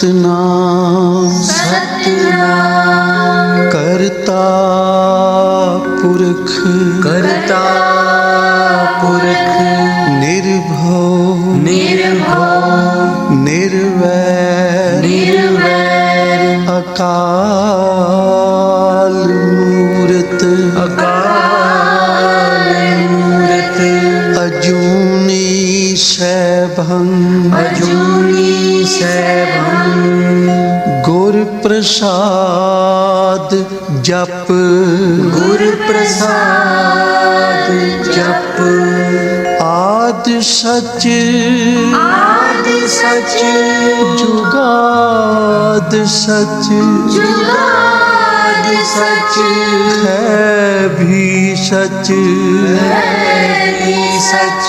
सतनाम सतनाम करता पुरख करता पुरख निर्भव निर्भव निर्वैर निर्वैर अकाल मूरत अकाल मूरत अजूनी सैभं अजूनी सैभं गुर प्रसाद जप गुर प्रसाद जप आद सच आद सच जुगाद सच जुगाद सच है भी सच है भी सच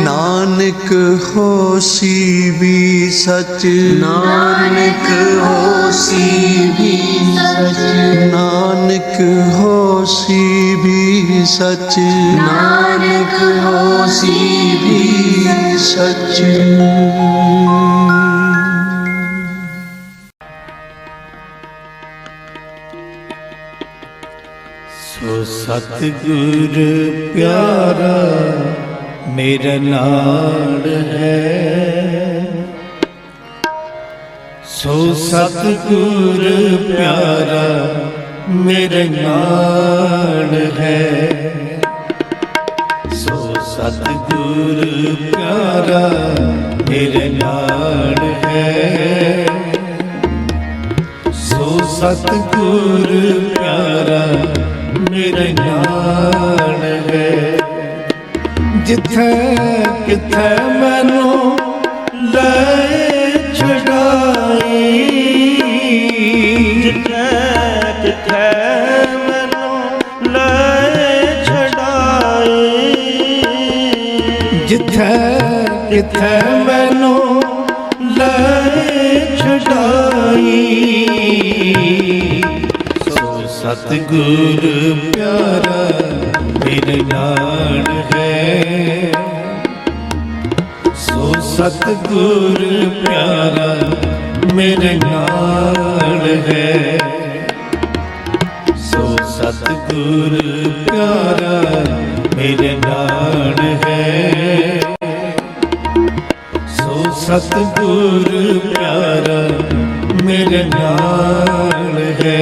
नानक होसी भी सच नानक होसी भी सच नानक होसी भी सच नानक होसी भी सच सो सतगुर प्यारा मेरा नाड़ है, सो सतगुर प्यारा मेरा नाड़ है, सो सतगुर प्यारा मेरा नाड़ है, सो सतगुर प्यारा मेरे नाल है। जिथे किथे मैनू ले छड़ाई, जिथे किथे मैनू ले छड़ाई, जिथे किथे मैनू ले छड़ाई, सतगुर प्यारा मेरे नाल है, सो सतगुर प्यारा मेरे नाल है, सो सतगुर प्यारा मेरे नाल है, सो सतगुर प्यारा मेरे नाल है।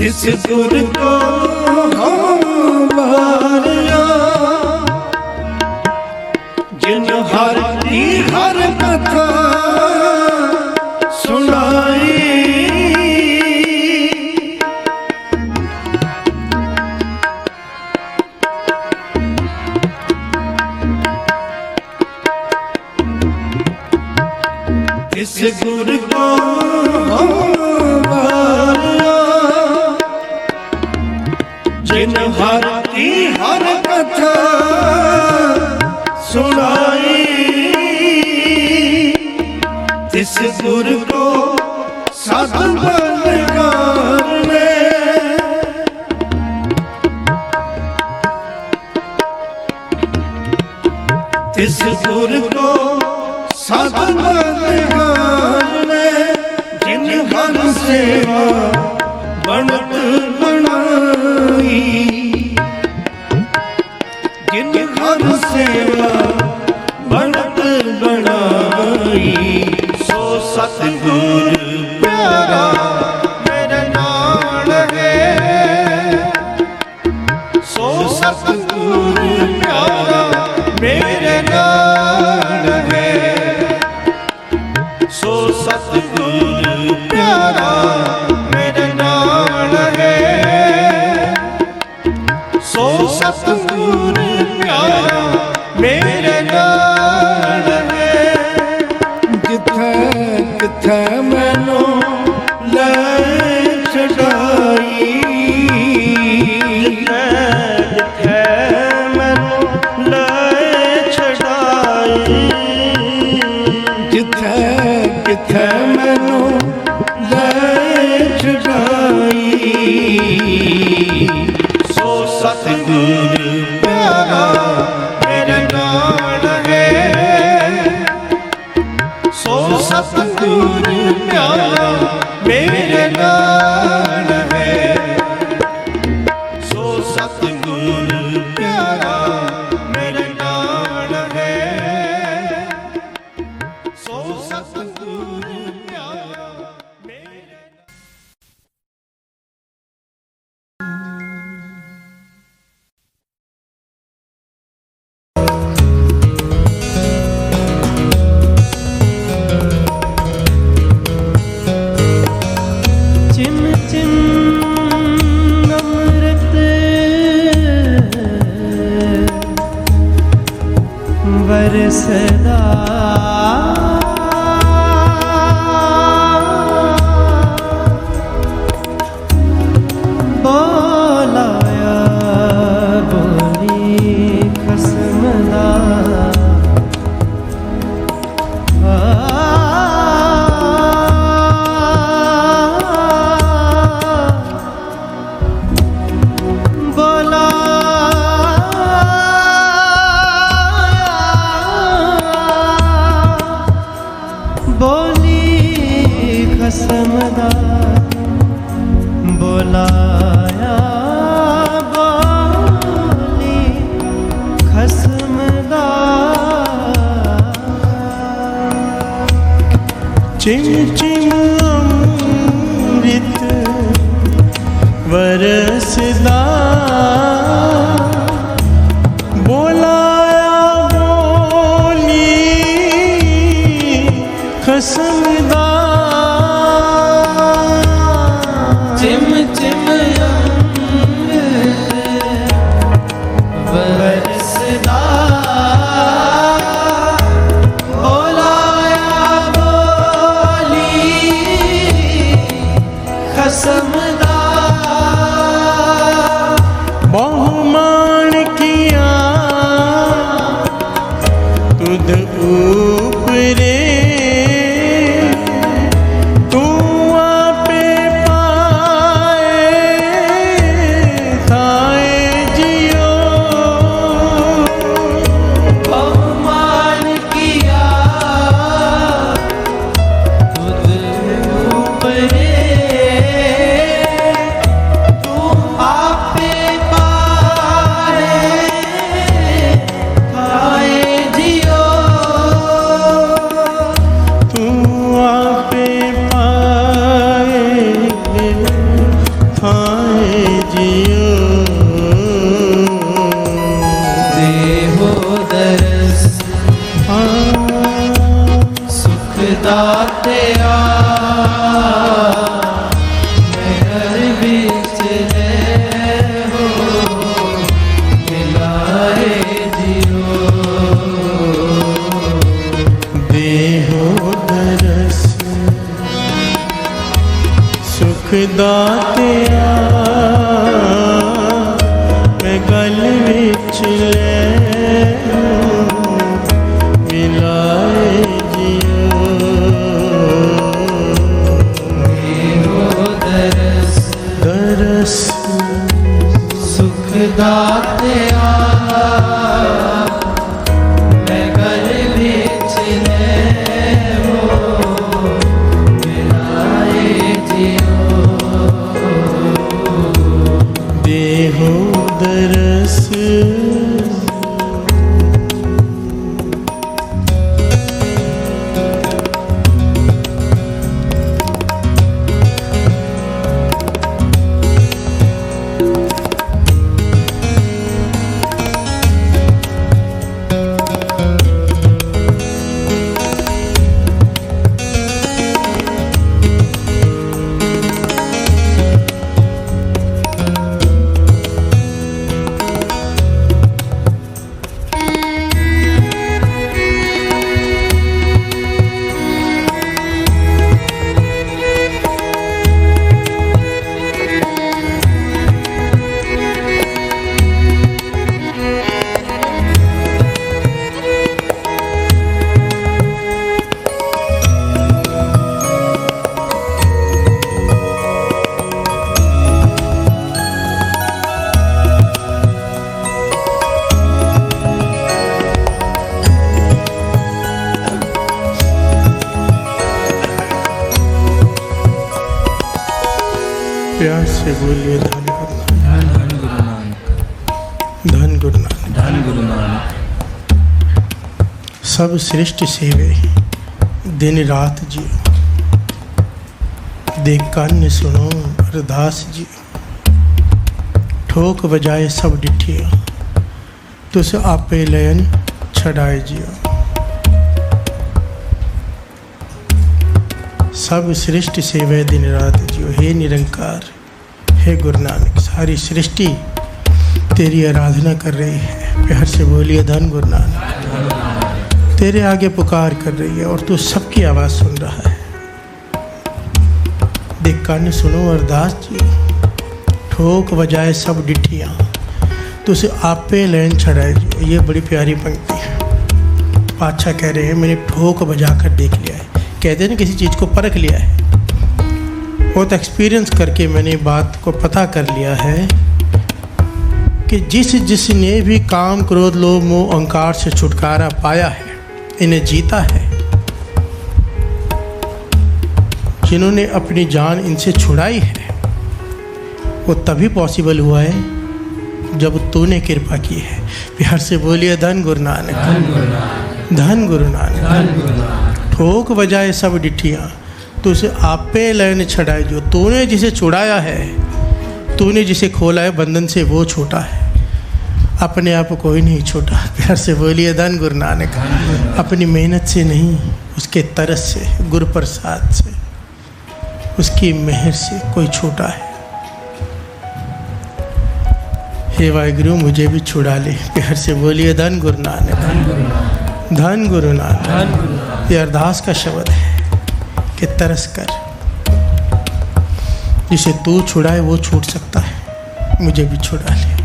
जिस गुर को मारिया, जिन हर की हर कथा सुनाई, जिस गुर को जिन हर की हर कथा सुनाई, तिस गुर को साध बलगार ने, तिस गुर को साध बलगार ने, जिन हर सेवा बनत बनाई, जिन हर सेवा बनत बनाई, सो सतगुर प्यारा मेरे नाल है, सो सतगुर प्यारा मेरे नाल है, सो सतगुर प्यारा मेरे नाल है, सो सतगुर प्यारा मेरे नाल है। जिथे किथे मैनू ले छड़ाई, जिथे जिथे मैनू ले छड़ाई, प्यारा मेरे नाल है, सो सतगुर प्यारा मेरे नाल है, सो सतगुर प्यारा मेरे नाल है, सो सतगुर प्यारा मेरे चिम चिम अमृत बरसदा बोलाया बोली खसमदा बोला बोली खसमदा बोलाया बोली खसमदा चिम चिम अमृत बरसदा बोलाया बोली खसमदा चिम चिम बरसदा बोलाया बोली खसमदा बहुमान किया तुध ऊपरे, तू आपे पाए थाए जियो, बहुमान किया तुझ ऊपरे, तू आपे पाए खाए जियो, तू आपे पाए थाए जियो। देहो दरस सुख दातिया, मैं घर बिच हो मिलाए जियो, देहो दरस सुख दातिया, मैं गल विच ले मिलाए जियो। देहो दरस दरस सुख दातिया, मैं गल विच हो मिलाए जियो, देहो दरस से बोलिए धन गुरु नानक, धन गुरु नानक, धन गुरु नानक। सब सृष्टि सेवे दिन रात जियो, देख कान सुनो अरदास जियो, ठोक बजाए सब डिठिया, तुस आपे लयन छड़ाए जियो। सब सृष्टि सेवे दिन रात जियो, हे निरंकार, हे गुरु नानक, सारी सृष्टि तेरी आराधना कर रही है। प्यार से बोलिए धन गुरु नानक, तेरे आगे पुकार कर रही है और तू सबकी आवाज़ सुन रहा है। देख कान सुनो अरदास जी, ठोक बजाए सब डिठियाँ, तुझे आपे लैन छड़ाए जी। ये बड़ी प्यारी पंक्ति है। पातशाह कह रहे हैं मैंने ठोक बजा कर देख लिया है। कहते हैं ना किसी चीज़ को परख लिया है, बहुत एक्सपीरियंस करके मैंने बात को पता कर लिया है कि जिसने भी काम क्रोध लोभ मोह अहंकार से छुटकारा पाया है, इन्हें जीता है, जिन्होंने अपनी जान इनसे छुड़ाई है, वो तभी पॉसिबल हुआ है जब तूने कृपा की है। प्यार से बोलिए धन गुरु नानक, धन गुरु नानक। ठोक बजाए सब डिठियाँ, तुझे आपे लयन छड़ाए जो। तूने जिसे छुड़ाया है, तूने जिसे खोला है बंधन से, वो छोटा है, अपने आप कोई नहीं छोटा। प्यार से बोलिए धन गुरु नानक। अपनी मेहनत से नहीं, उसके तरस से, गुरु प्रसाद से, उसकी मेहर से कोई छोटा है। हे वाहिगुरु मुझे भी छुड़ा ले। प्यार से बोलिए धन गुरु नानक, धन गुरु नानक। ये अरदास का शब्द है कि तरस कर, जिसे तू छुड़ाए वो छूट सकता है, मुझे भी छुड़ा ले।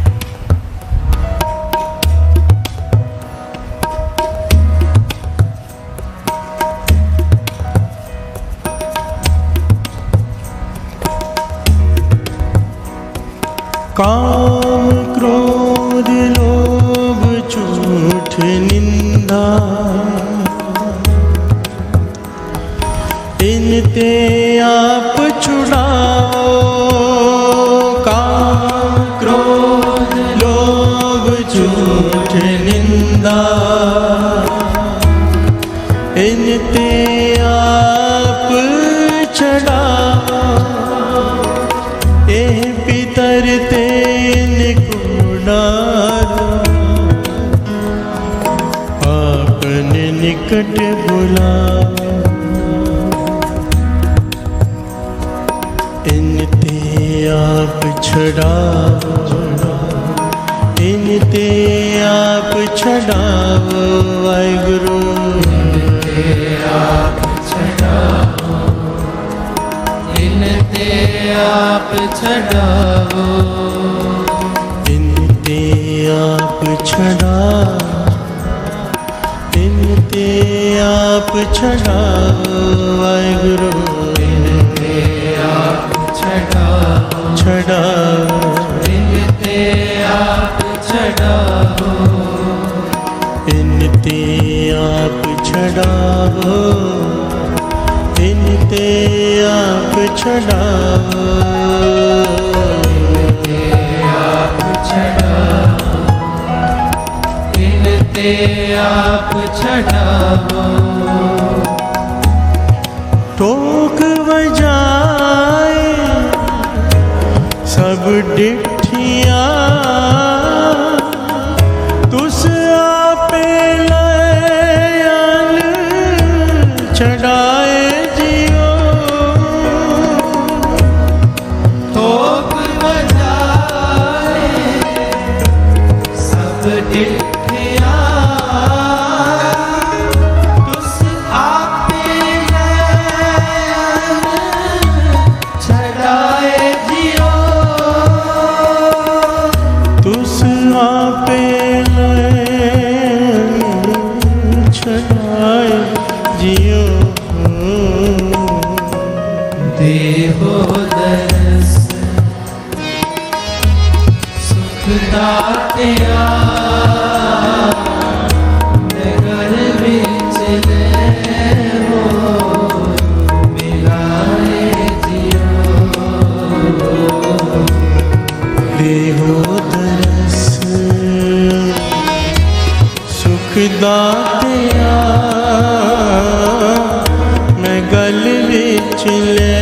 काम क्रोध लोभ झूठ निंदा, इनते आप छुड़ाओ। काम क्रोध लोभ झूठ निंदा, इनते आप छुड़ाओ। ए पितर तेनको डारो, आपने निकट बुलाओ। इनते आप छड़ाओ, इनते आप छड़ाओ। वाहिगुरु इनते आप छड़ाओ, इनते आप छड़ाओ। इनते आप छड़ाओ, इनते आप छड़ाओ। वाहिगुरु इनते आप छड़ाओ, छड़ाओ। इनते आप छड़ाओ, इनते आप छड़ाओ, इनते आप छड़ाओ। इनते आप छड़ाओ। ठोक बजाए सब डिठियाँ, तुस आपे लयन छड़ाए जियो। ठोक बजाए सब डिठियाँ, तुस आपे लयन छड़ाए जियो। तुस आपे लयन छड़ाए जियो। देहो दरस सुख दात्या, दातिया मैं गल विच ले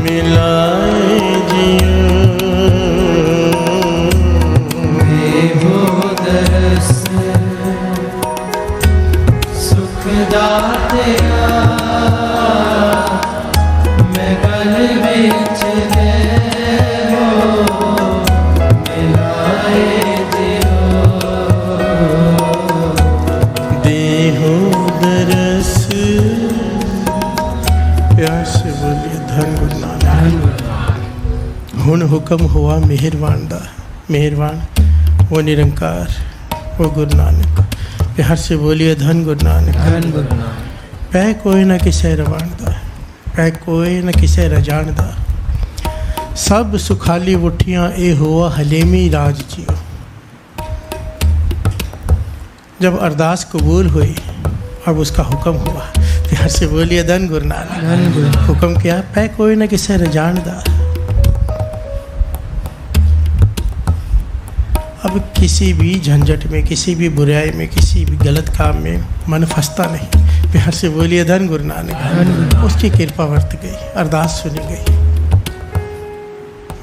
मिलाए जियो दरस सुख दातिया मैं गल विच ले मिलाए देहो दरस। प्यार से बोलिए धन गुरु नानक। हुण हुक्म हुआ मेहरबान दा, मेहरबान वो निरंकार वो गुरु नानक। प्यार से बोलिए धन गुरु नानक। पै कोई ना किसे रवानदा, पै कोई ना किसे रजानदा। सब सुखाली उठियां ए हुआ हलेमी राज जियो। जब अरदास कबूल हुई अब उसका हुक्म हुआ। प्यार से बोलिए धन गुरु नानक। हुक्म क्या? पै कोई ना किसे रजानदा। अब किसी भी झंझट में, किसी भी बुराई में, किसी भी गलत काम में मन फंसता नहीं। प्यार से बोलिए धन गुरु नानक। उसकी कृपा वर्त गई, अरदास सुनी गई,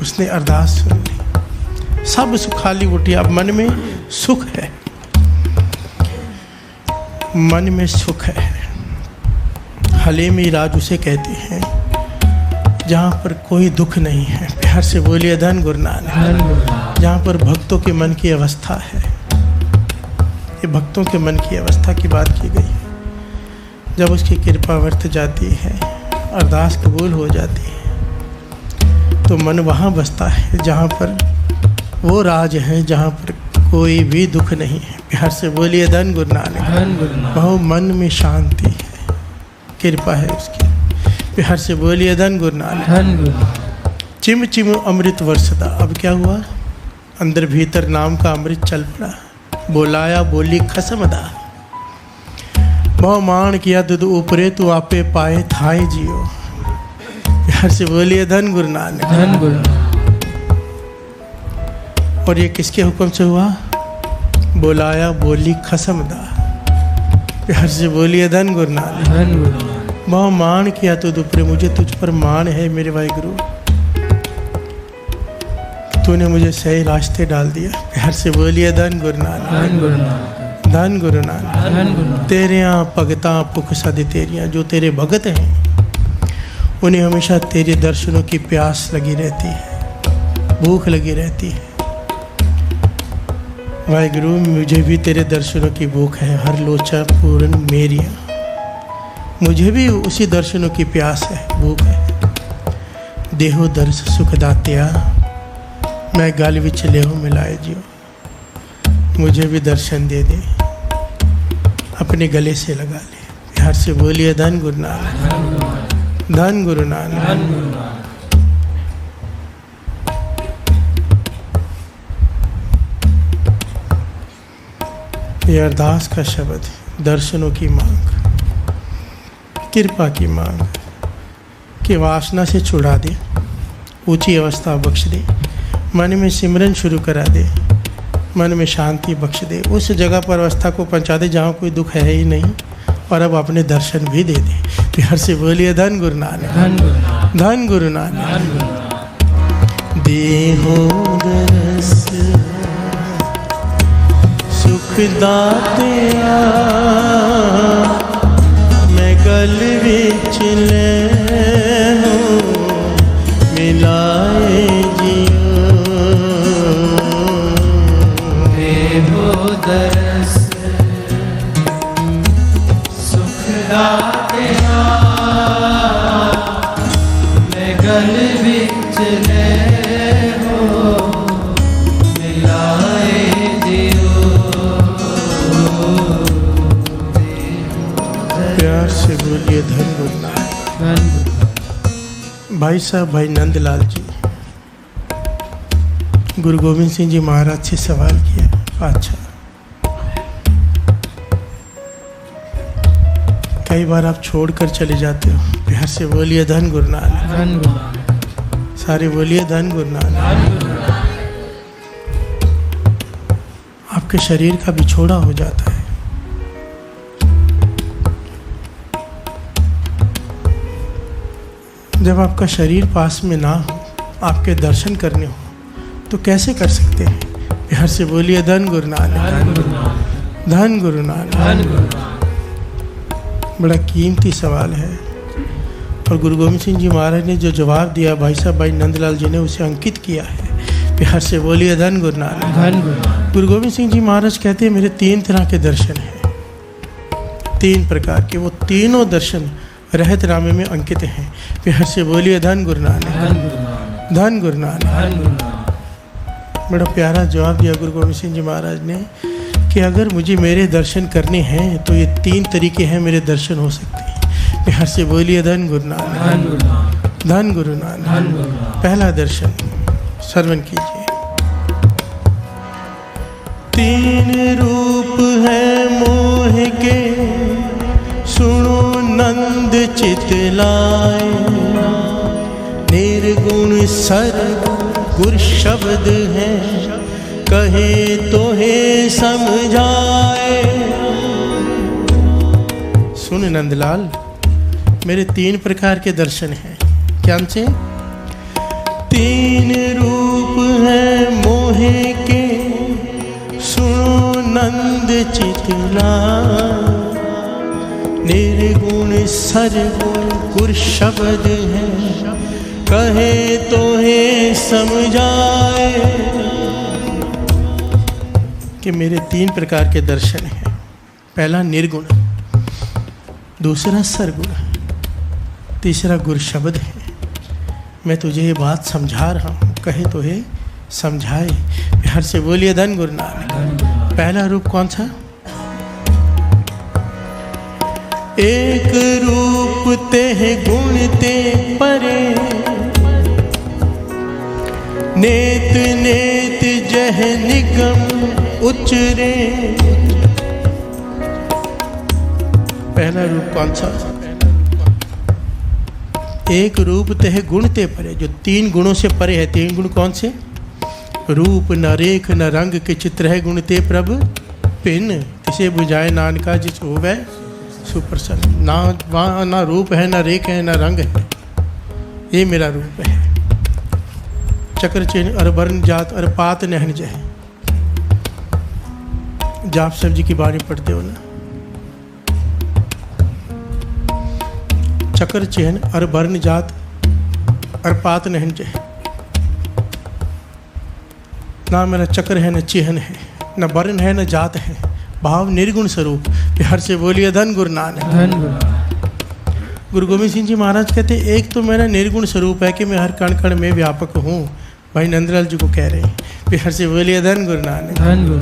उसने अरदास सुन ली, सब सुखाली उठी। अब मन में सुख है, मन में सुख है। हलेमी राज उसे कहते हैं जहाँ पर कोई दुख नहीं है। प्यार से बोलिए धन गुरु नानक। जहाँ पर भक्तों के मन की अवस्था है, ये भक्तों के मन की अवस्था की बात की गई है। जब उसकी कृपा वर्त जाती है, अरदास कबूल हो जाती है, तो मन वहाँ बसता है जहाँ पर वो राज है, जहाँ पर कोई भी दुख नहीं है। प्यार से बोलिए धन गुरु नानक। बहु मन में शांति है, कृपा है उसकी। प्यार से बोलिए धन गुरु नानक। चिम चिम अमृत वर्षदा। अब क्या हुआ? अंदर भीतर नाम का अमृत चल पड़ा। बोलाया बोली खसमदा। बहु मान किया दुध ऊपरे तू आपे पाए थाए जियो। प्यार से बोलिए धन गुरु नानक। और ये किसके हुक्म से हुआ? बोलाया बोली खसमदा। प्यार से बोलिए धन गुरु नानक। बहु मान किया तो दुपरे, मुझे तुझ पर मान है मेरे वाहिगुरु, तूने मुझे सही रास्ते डाल दिया। प्यार से बोलिए धन गुरु नानक। धन गुरु नानक। तेरियां भगतां भुख सद तेरियां। जो तेरे भगत हैं उन्हें हमेशा तेरे दर्शनों की प्यास लगी रहती है, भूख लगी रहती है। वाहिगुरु मुझे भी तेरे दर्शनों की भूख है। हर लोचा पूर्ण मेरिया। मुझे भी उसी दर्शनों की प्यास है, भूख है। देहो दर्श सुख दातिया मैं गल विच लेहो मिलाए जियो। मुझे भी दर्शन दे दे, अपने गले से लगा ले। प्यार से बोलिए धन गुरु नानक। धन गुरु नानक। ये अरदास का शब्द है। दर्शनों की मांग, कृपा की मांग कि वासना से छुड़ा दे, ऊंची अवस्था बख्श दे, मन में सिमरन शुरू करा दे, मन में शांति बख्श दे, उस जगह पर अवस्था को पहुंचा दे जहाँ कोई दुख है ही नहीं, और अब अपने दर्शन भी दे दे। प्यार से बोलिए धन गुरु नानक। धन गुरु नानक। देहो दरस सुख दातिया मैं गल विच ले मिलाए जियो। देहो दरस सुख दातिया मैं गल विच ले मिलाए जियो। प्यार से बोलिए धन गुरु नानक। भाई साहब भाई नंदलाल जी गुरु गोविंद सिंह जी महाराज से सवाल किया। अच्छा, कई बार आप छोड़कर चले जाते हो। प्यार से बोलिए धन गुरु नानक। सारे बोलिए धन गुरु नानक। आप आपके शरीर का बिछोड़ा हो जाता है। जब आपका शरीर पास में ना हो, आपके दर्शन करने हो, तो कैसे कर सकते हैं? बिहार से बोलिए धन गुरु नानक, धन गुरु नानक। बड़ा कीमती सवाल है और गुरु गोविंद सिंह जी महाराज ने जो जवाब दिया भाई साहब भाई नंदलाल जी ने उसे अंकित किया है। बिहार से बोलिए धन गुरु नानक, धन गुरु। गुरु गोविंद सिंह जी महाराज कहते हैं मेरे 3 तरह के दर्शन हैं, 3 प्रकार के, वो तीनों दर्शन रहत नामे में अंकित हैं। बिहार से बोलिए धन गुरु नानक, धन गुरु नानक। बड़ा प्यारा जवाब दिया गुरु गोविंद सिंह जी महाराज ने कि अगर मुझे मेरे दर्शन करने हैं तो ये 3 तरीके हैं मेरे दर्शन हो सकते हैं। बिहार से बोलिए धन गुरु नानक, धन गुरु नानक। पहला दर्शन श्रवण कीजिए। 3 रूप है मोह के, सुनो नंद चितलाए, निर्गुण सरगुर शब्द है, कहे तो हे समझाए। सुन नंदलाल, मेरे 3 प्रकार के दर्शन हैं। क्या से? 3 रूप है मोह के, सुनो नंद चितलाए, निर्गुण सरगुण गुर शब्द है, कहे तो हे समझाए। कि मेरे 3 प्रकार के दर्शन हैं। पहला निर्गुण, दूसरा सरगुण, तीसरा गुर शब्द है। मैं तुझे ये बात समझा रहा हूँ, कहे तो हे समझाए। बिहार से बोलिए धन गुरु नानक। पहला रूप कौन सा? एक रूप ते गुण ते परे, नेत नेत जह निगम उचरे। पहला रूप कौन सा? एक रूप ते गुण ते परे, जो 3 गुणों से परे है। 3 गुण कौन से? रूप न रेख न रंग के चित्र है, गुण ते प्रभ पिन, तिसे बुझाए नानका जिस होवे सुप्रसन्न। ना वहाँ ना रूप है, ना रेख है, ना रंग है, ये मेरा रूप है। चक्र चिन्ह अर वर्ण जात अर पात नहन जय। जाप साहब जी की बाणी पढ़ते हो ना, चक्र चिन्ह अर वर्ण जात अर पात नहन जय। ना मेरा चक्र है, न चिन्ह है, न वर्ण है, न जात है, भाव निर्गुण स्वरूप। बिहार से बोलिए धन गुरु नानक, धन गुरु। गुरु गोविंद सिंह जी महाराज कहते एक तो मेरा निर्गुण स्वरूप है कि मैं हर कण कण में व्यापक हूँ। भाई नंदलाल जी को कह रहे हैं। बिहार से बोलिए धन गुरु नानक, धन गुरु।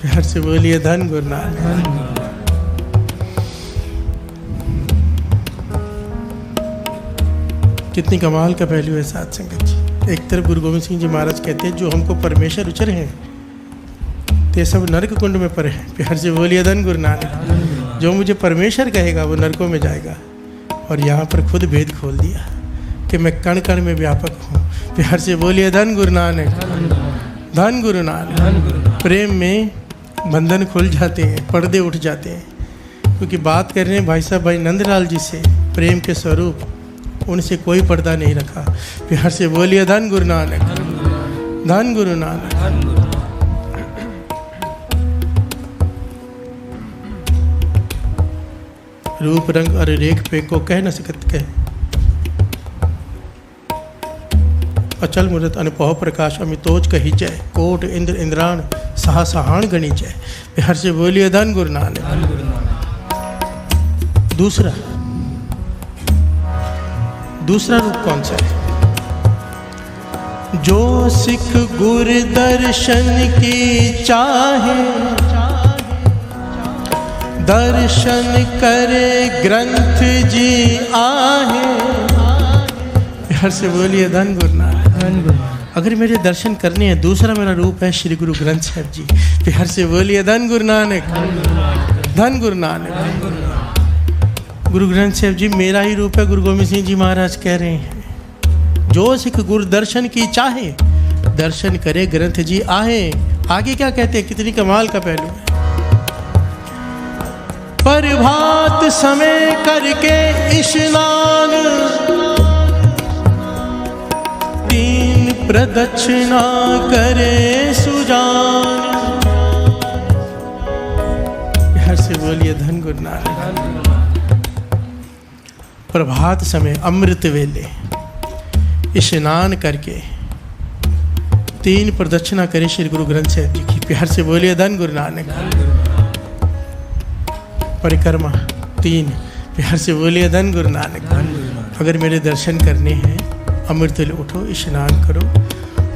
बिहार से बोलिए धन गुरु नानक। कितनी कमाल का पहलू है साथ संगत जी। एक तरफ गुरु गोविंद सिंह जी महाराज कहते हैं जो हमको परमेश्वर उचर हैं ते सब नरक कुंड में पड़े हैं। बिहार से बोलिए धन गुरु नानक। जो मुझे परमेश्वर कहेगा वो नरकों में जाएगा। और यहाँ पर खुद भेद खोल दिया कि मैं कण कण में व्यापक हूँ। बिहार से बोलिए धन गुरु नानक, धन गुरु नानक। प्रेम में बंधन खुल जाते हैं, पर्दे उठ जाते हैं, क्योंकि बात कर रहे हैं भाई साहब भाई नंदलाल जी से, प्रेम के स्वरूप, उनसे कोई पर्दा नहीं रखा। बिहार से बोलिए धन गुरु नानक, धन गुरु नानक। रूप रंग और रेख पे को कह न सकत कह, अचल मूर्त अनुपह प्रकाश अमितोज कही जय, कोट इंद्र इंद्राण सहा सहान गणी जय। बिहार से बोलिए धन गुरु नानक। दूसरा रूप कौन सा है? जो सिख गुर दर्शन की चाहे, दर्शन करे ग्रंथ जी आहे। बिहार से बोलिए धन गुरु नानक। अगर मेरे दर्शन करने हैं, दूसरा मेरा रूप है श्री गुरु ग्रंथ साहब जी। बिहार से बोलिए धन गुरु नानक, धन गुरु नानक। गुरु ग्रंथ साहब जी मेरा ही रूप है। गुरु गोविंद सिंह जी महाराज कह रहे हैं जो सिख गुरु दर्शन की चाहे, दर्शन करे ग्रंथ जी आहे। आगे क्या कहते हैं, कितनी कमाल का पहलू है। प्रभात समय करके स्नान, 3 प्रदक्षिणा करे सुजान। हर से बोलिए धन गुरु नानक। प्रभात समय अमृत वेले स्नान करके 3 प्रदक्षिणा करे श्री गुरु ग्रंथ साहिब जी की। प्यार से बोलिए धन गुरु नानक। परिक्रमा 3, प्यार से बोलिए धन गुरु नानक। अगर मेरे दर्शन करने हैं, अमृत वेले उठो, स्नान करो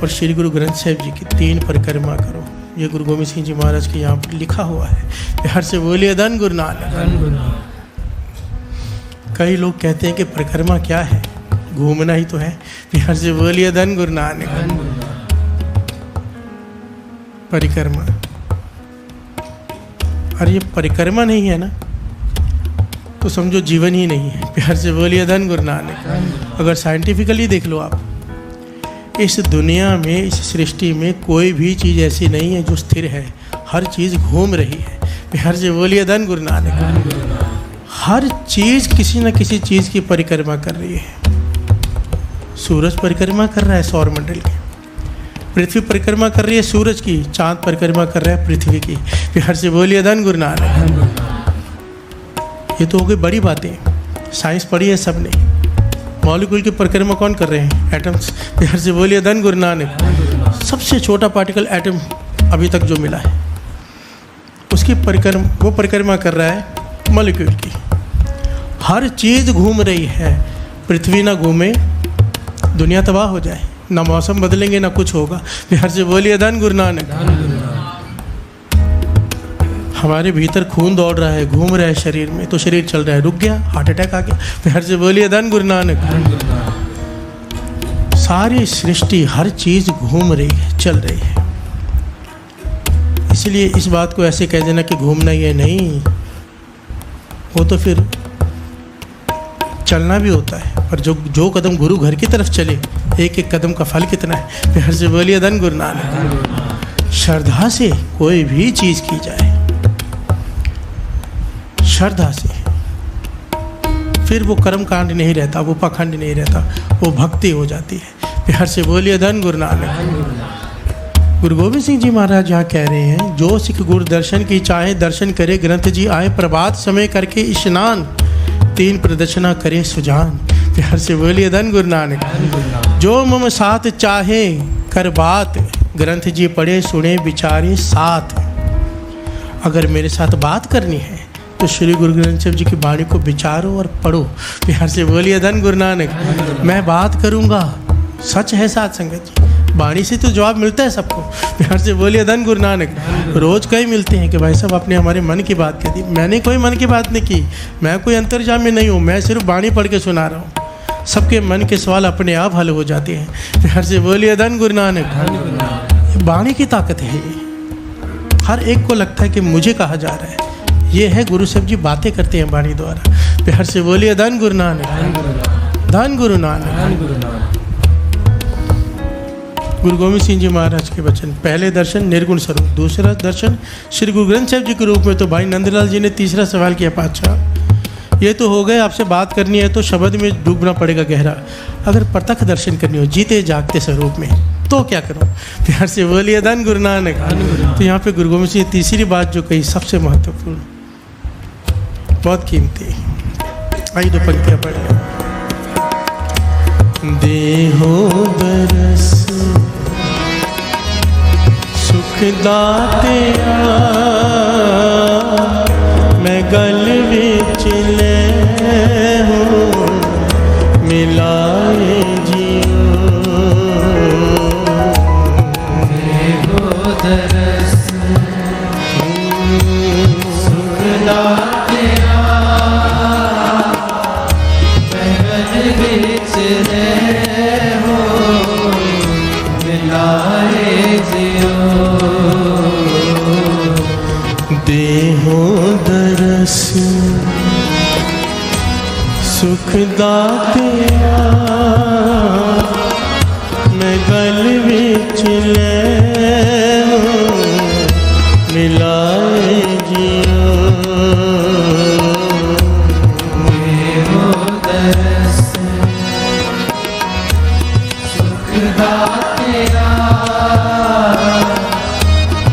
और श्री गुरु ग्रंथ साहिब जी की 3 परिक्रमा करो। ये गुरु गोविंद सिंह जी महाराज के यहाँ पर लिखा हुआ है। प्यार से बोलिए धन गुरु नानक। कई लोग कहते हैं कि परिक्रमा क्या है, घूमना ही तो है। प्यार से बोलिए धन गुरु नानक। परिक्रमा, अरे ये परिक्रमा नहीं है ना तो समझो जीवन ही नहीं है। प्यार से बोलिए धन गुरु नानक। अगर साइंटिफिकली देख लो आप, इस दुनिया में, इस सृष्टि में कोई भी चीज़ ऐसी नहीं है जो स्थिर है, हर चीज़ घूम रही है। प्यार से बोलिए धन गुरु नानक। हर चीज़ किसी न किसी चीज़ की परिक्रमा कर रही है। सूरज परिक्रमा कर रहा है सौर मंडल की, पृथ्वी परिक्रमा कर रही है सूरज की, चांद परिक्रमा कर रहा है पृथ्वी की। प्यार से बोलिए धन गुरु नानक। ये तो हो गई बड़ी बातें, साइंस पढ़ी है सबने। मॉलिक्यूल की परिक्रमा कौन कर रहे हैं, एटम्स। प्यार से बोलिए धन गुरु नानक। सबसे छोटा पार्टिकल एटम अभी तक जो मिला है, उसकी वो परिक्रमा कर रहा है मॉलिक्यूल की। हर चीज़ घूम रही है। पृथ्वी ना घूमे दुनिया तबाह हो जाए, ना मौसम बदलेंगे ना कुछ होगा। प्यार से बोलिए धन गुरु नानक। हमारे भीतर खून दौड़ रहा है, घूम रहा है शरीर में, तो शरीर चल रहा है, रुक गया, हार्ट अटैक आ गया। प्यार से बोलिए धन गुरु नानक। सारी सृष्टि, हर चीज़ घूम रही है, चल रही है। इसलिए इस बात को ऐसे कह देना कि घूमना ही है, नहीं, वो तो फिर चलना भी होता है। पर जो कदम गुरु घर की तरफ चले, एक एक कदम का फल कितना है। प्यार से बोलिए धन गुरु नानक। श्रद्धा से कोई भी चीज़ की जाए, श्रद्धा से, फिर वो कर्म कांड नहीं रहता, वो पाखंड नहीं रहता, वो भक्ति हो जाती है। प्यार से बोलिए धन गुरु नानक। गुरु गोविंद सिंह जी महाराज यहाँ कह रहे हैं, जो सिख गुरु दर्शन की चाहे, दर्शन करे ग्रंथ जी आए। प्रभात समय करके स्नान, 3 प्रदक्षिणा करे सुजान। प्यार से बोलिए धन गुरु नानक। जो मम साथ चाहे कर बात, ग्रंथ जी पढ़े सुने विचारे साथ। अगर मेरे साथ बात करनी है तो श्री गुरु ग्रंथ साहिब जी की वाणी को विचारो और पढ़ो। प्यार से बोलिए धन गुरु नानक। मैं बात करूँगा, सच है साथ संगत जी, वाणी से तो जवाब मिलता है सबको। प्यार से बोलिए धन गुरु नानक। रोज़ कई मिलते हैं कि भाई साहब आपने हमारे मन की बात कह दी। मैंने कोई मन की बात नहीं की, मैं कोई अंतर्जामी नहीं हूँ, मैं सिर्फ वाणी पढ़ के सुना रहा हूँ। सबके मन के सवाल अपने आप हल हो जाते हैं। प्यार से बोलिए धन गुरु नानक। वाणी की ताकत है ये। हर एक को लगता है कि मुझे कहा जा रहा है, ये है गुरु साहब जी बातें करते हैं वाणी द्वारा। प्यार से बोलिए धन गुरु नानक। धन गुरु नानक। गुरु गोविंद सिंह जी महाराज के वचन। पहले दर्शन निर्गुण स्वरूप, दूसरा दर्शन श्री गुरु ग्रंथ साहिब जी के रूप में। तो भाई नंदलाल जी ने तीसरा सवाल किया, पातशाह ये तो हो गए, आपसे बात करनी है तो शब्द में डूबना पड़ेगा गहरा। अगर प्रत्यक्ष दर्शन करनी हो जीते जागते स्वरूप में तो क्या करो। प्यार से बोलिए धन गुरु नानक। तो यहाँ पे गुरु गोविंद सिंह तीसरी बात जो कही सबसे महत्वपूर्ण, बहुत कीमती। आई 2 पंक्तियाँ पढ़। देहो दरस सुख दातिया, मैं गल विच ले हूँ मिलाए जियो। देहो दरस सुख दातिया, मैं गल विच ले हूँ मिलाए जियो। देहो दरस सुख दातिया, ले मिलाए जियो देहो दरस सुख दातिया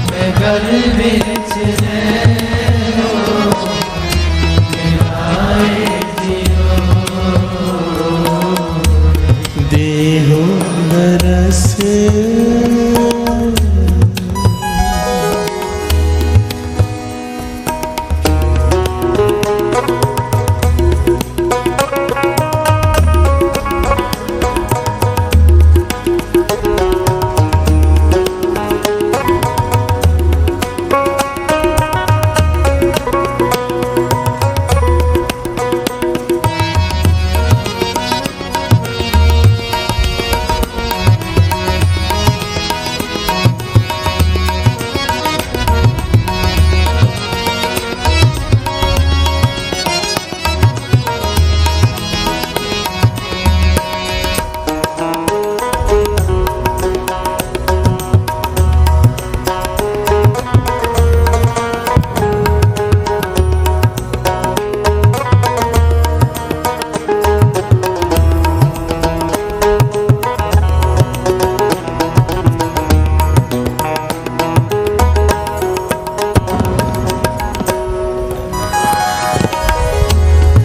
मैं गल विच रहो मिलाए जियो देहो दरस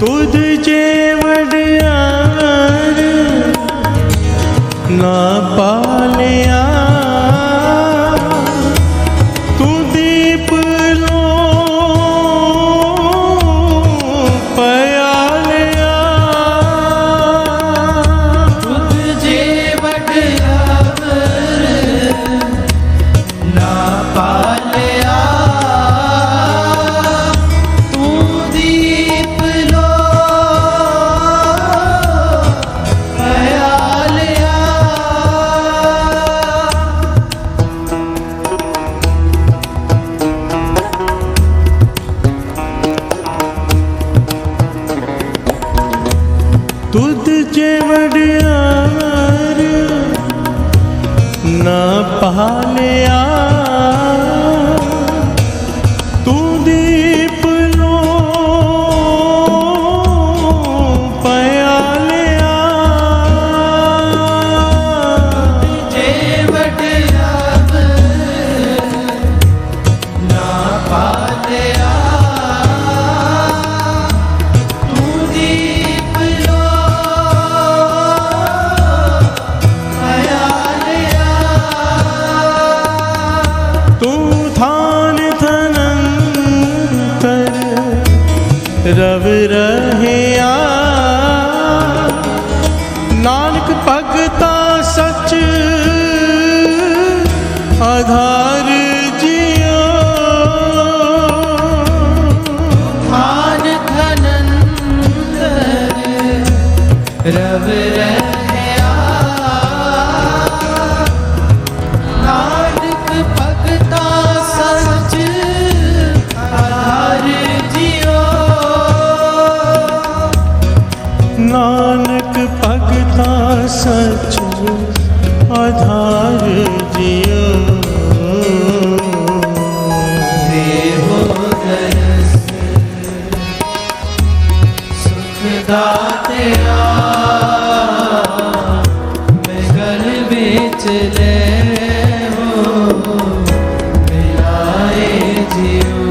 तुझ जे वडियार ना पालिया तू दीप लो पयालिया तुझे वडियावर ना पालिया तू दीप लो पयालिया तुझ जे वडियार ना पालिया तू दीप लो पयालिया तुझे वडियावर ना पालिया तू दीप लो पयालिया तू थान थनंतर रव रहिया नानक भगता सच आधार जियो मान धनंतर रव रहया नानक भगता सच आधार जियो नानक भगता सच आधार जियो देहो दरस सुख दातिया मैं गल विच ले हो मिलाए जियो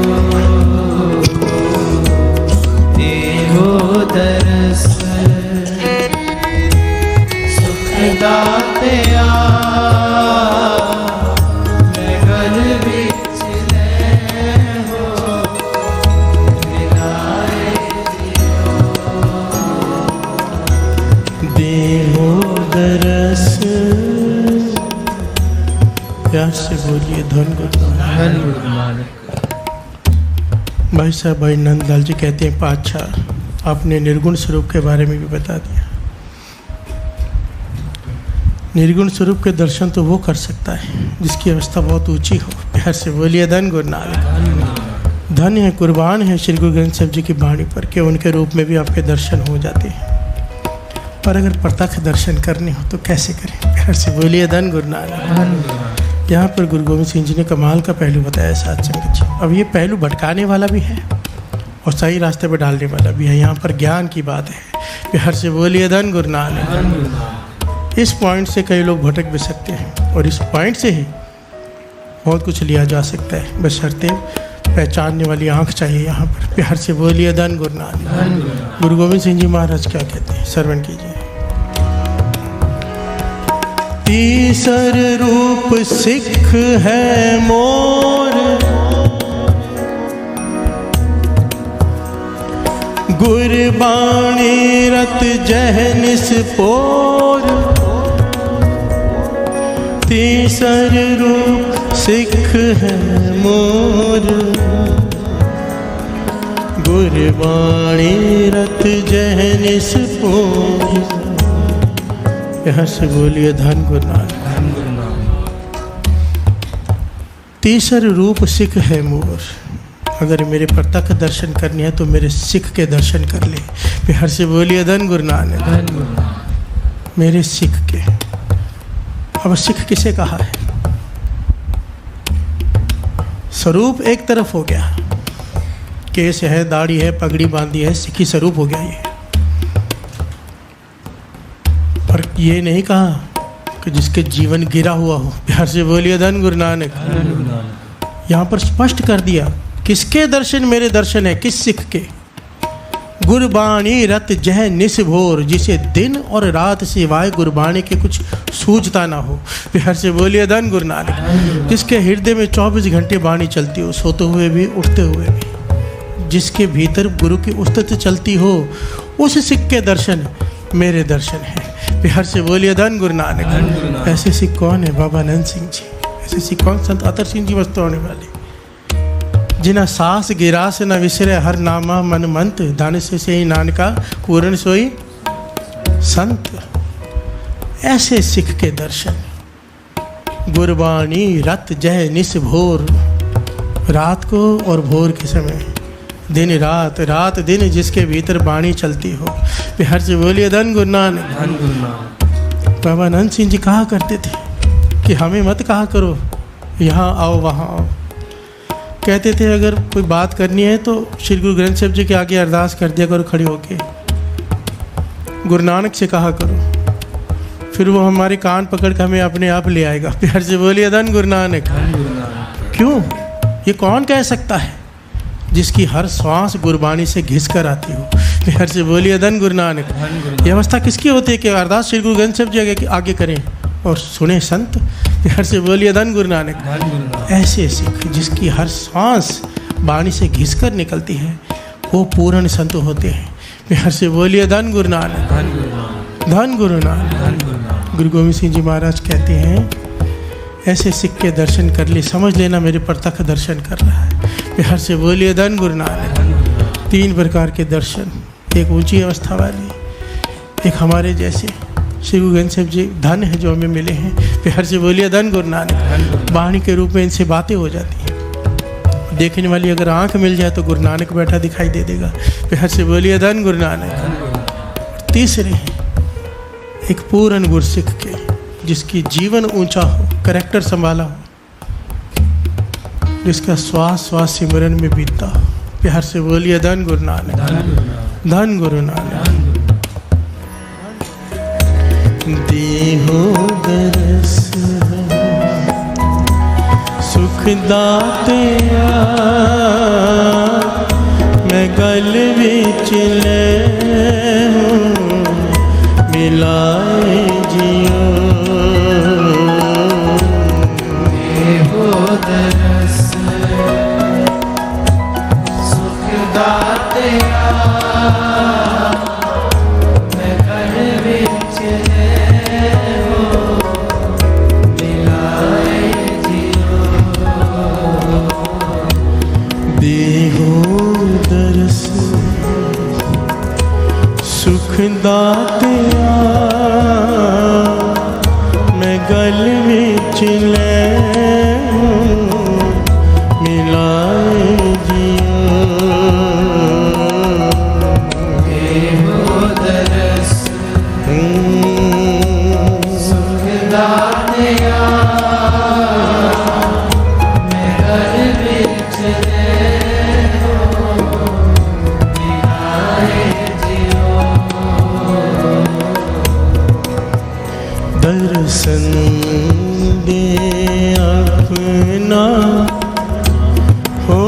देहो दरस सुख दातिया मैं गल विच ले हो मिलाए देहो दरस प्यार से बोलिए धन गुरु भाई साहब भाई नंदलाल जी कहते हैं पातशाह आपने निर्गुण स्वरूप के बारे में भी बता दिया। निर्गुण स्वरूप के दर्शन तो वो कर सकता है जिसकी अवस्था बहुत ऊंची हो। प्यार से बोलिए धन गुरु नानक। धन है, कुर्बान है श्री गुरु ग्रंथ साहिब जी की वाणी पर कि उनके रूप में भी आपके दर्शन हो जाते हैं। पर अगर प्रत्यक्ष दर्शन करने हो तो कैसे करें? प्यार से बोलिए धन गुरु नानक। यहाँ पर गुरु गोविंद सिंह जी ने कमाल का पहलू बताया साथ संगत जी। अब ये पहलू भटकाने वाला भी है और सही रास्ते पर डालने वाला भी है। यहाँ पर ज्ञान की बात है। बिहार से बोलिए धन गुरु नानक। इस पॉइंट से कई लोग भटक भी सकते हैं और इस पॉइंट से ही बहुत कुछ लिया जा सकता है, बशर्ते पहचानने वाली आंख चाहिए। यहाँ पर बिहार से बोलिए धन गुरु नानक। गुरु गोविंद सिंह जी महाराज क्या कहते हैं, श्रवण कीजिए। तीसर रूप सिख है मोर, गुरबाणी रत जह निस्पोर। तीसर रूप सिख है मोर, गुरबाणी रत जह निस्पोर। यहाँ से बोलिए धन गुरु नानक। तीसर रूप सिख है मोर। अगर मेरे प्रत्यक्ष दर्शन करने हैं तो मेरे सिख के दर्शन कर ले। बिहार से बोलिए धन गुरु नानक। मेरे सिख के। अब सिख किसे कहा है? स्वरूप एक तरफ हो गया, केस है, दाढ़ी है, पगड़ी बांधी है, सिखी स्वरूप हो गया ये। पर ये नहीं कहा कि जिसके जीवन गिरा हुआ हो। बिहार से बोलिए धन गुरु नानक। यहाँ पर स्पष्ट कर दिया किसके दर्शन मेरे दर्शन है, किस सिख के। गुरबाणी रत जह निस्भोर, जिसे दिन और रात सिवाय गुरबाणी के कुछ सूझता ना हो। बिहार से बोलिए धन गुरु नानक। जिसके हृदय में 24 घंटे बाणी चलती हो, सोते हुए भी उठते हुए भी, जिसके भीतर गुरु की उस्तत चलती हो, उस सिख के दर्शन मेरे दर्शन है। बिहार से बोलिए धन गुरु नानक। ऐसे सिख कौन है? बाबा नंद सिंह जी। ऐसे सिख कौन? संत अतर सिंह जी वस्तु होने वाले, जिना सास गिरास न विसरे हर नामा मन मंत, दान से ही नानका पूर्ण सोई संत। ऐसे सिख के दर्शन। गुरबाणी रत जह निस भोर, रात को और भोर के समय, दिन रात, रात दिन, जिसके भीतर बाणी चलती हो। बिहार से बोलिए धन गुरु नानक। बाबा नंद सिंह जी कहा करते थे कि हमें मत कहा करो यहाँ आओ वहाँ आओ। कहते थे अगर कोई बात करनी है तो श्री गुरु ग्रंथ साहिब जी के आगे अरदास कर दिया करो खड़े होके, गुरु नानक से कहा करो, फिर वो हमारे कान पकड़ कर हमें अपने आप ले आएगा। प्यार से बोलिए धन गुरु नानक। क्यों? ये कौन कह सकता है जिसकी हर श्वास गुरबाणी से घिस कर आती हो? प्यार से बोलिए धन गुरु नानक। ये अवस्था किसकी होती है कि अरदास श्री गुरु ग्रंथ साहिब जी आगे करें और सुने संत? प्यार से बोलिए धन गुरु नानक। ऐसे सिख जिसकी हर सांस बाणी से घिसकर निकलती है, वो पूर्ण संत होते हैं। प्यार से बोलिए धन गुरु नानक। धन गुरु नानक। गुरु गोविंद सिंह जी महाराज कहते हैं ऐसे सिख के दर्शन कर ले, समझ लेना मेरे प्रत्यक्ष दर्शन कर रहा है। प्यार से बोलिए धन गुरु नानक। 3 प्रकार के दर्शन, एक ऊंची अवस्था वाली, एक हमारे जैसे। श्री गुरु ग्रंथ साहिब जी धन है जो हमें मिले हैं। प्यार से बोलिए धन गुरु नानक। वाणी के रूप में इनसे बातें हो जाती हैं। देखने वाली अगर आंख मिल जाए तो गुरु नानक बैठा दिखाई दे देगा। प्यार से बोलिए धन गुरु नानक। तीसरे हैं एक पूर्ण गुरसिख के, जिसकी जीवन ऊंचा हो, करैक्टर संभाला हो, जिसका श्वास श्वास सिमरन में बीतता हो। प्यार से बोलिए धन गुरु नानक। धन गुरु नानक। देहो दरस सुख दातिया, मैं गल विच ले मिलाए जियो। देहो दरस सुख दातिया, मैं गल विच ले मिलाए जियो। देहो दरस सुख दातिया, मैं गल विच ले मिलाए जियो। देहो दरस सुख दातिया, दर्शन दे अपना हो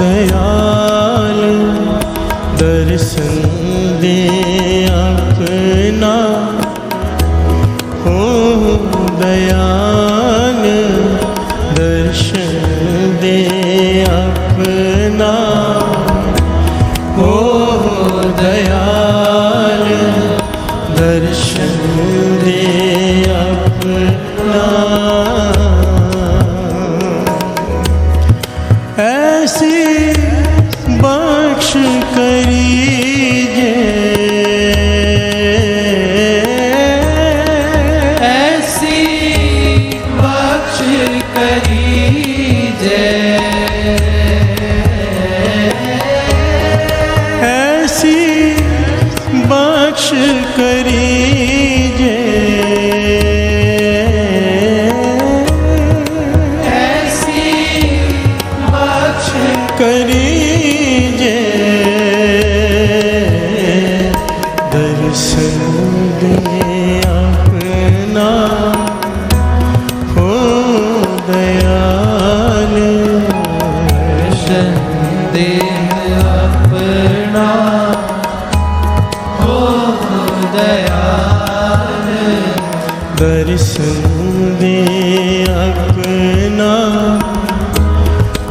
दयाल, दर्शन दे अपना हो दयाल, दर्शन दे अपना हो दयाल, दर्शन दे अपना। ऐसी बख्श करीजे, ऐसी बख्श करीजे, ऐसी बख्श करीजे, ऐसी बख्श करीजे, दर्शन दे अपना हो दयाल, दर्शन दे अपना हो दयाल, दर्शन दे अपना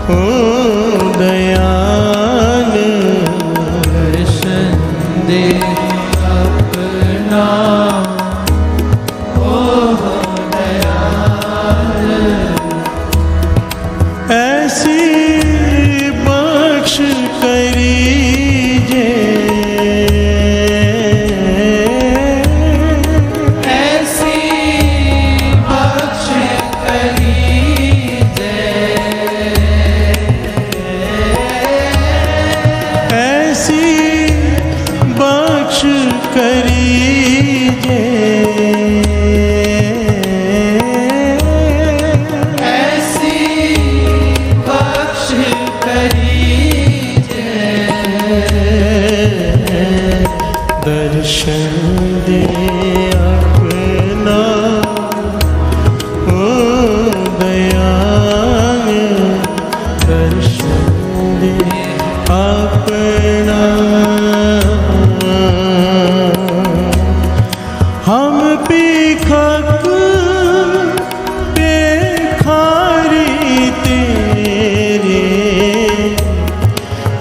हो दयाल, दर्शन दे अपना हो दयाल, ऐसी बख्श करीजे, ऐसी बख्श करीजे, ऐसी बख्श करीजे, ऐसी बख्श करीजे, दर्शन दे अपना हो दयाल, दर्शन दे अपना। हम पीखक बेखारी तेरे,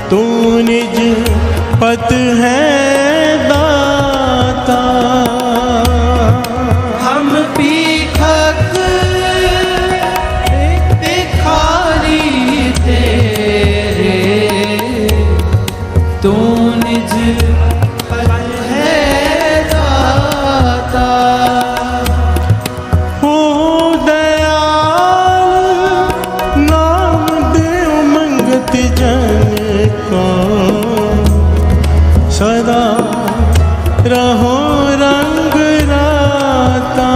तू निज पत है दाता, हम पीखक भिखारी तेरे, तू निज पत है दाता, हो दयाल नाम देव मंगत जन को, सदा रहो रंग राता,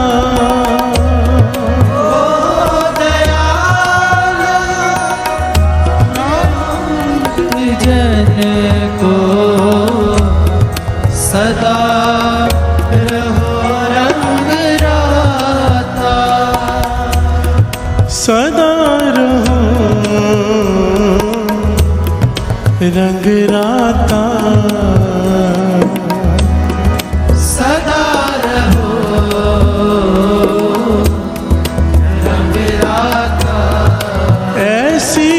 जन को सदा रहो रंग राता, सदा रहो रंग राता, सदा रहो रंग राता, ऐसी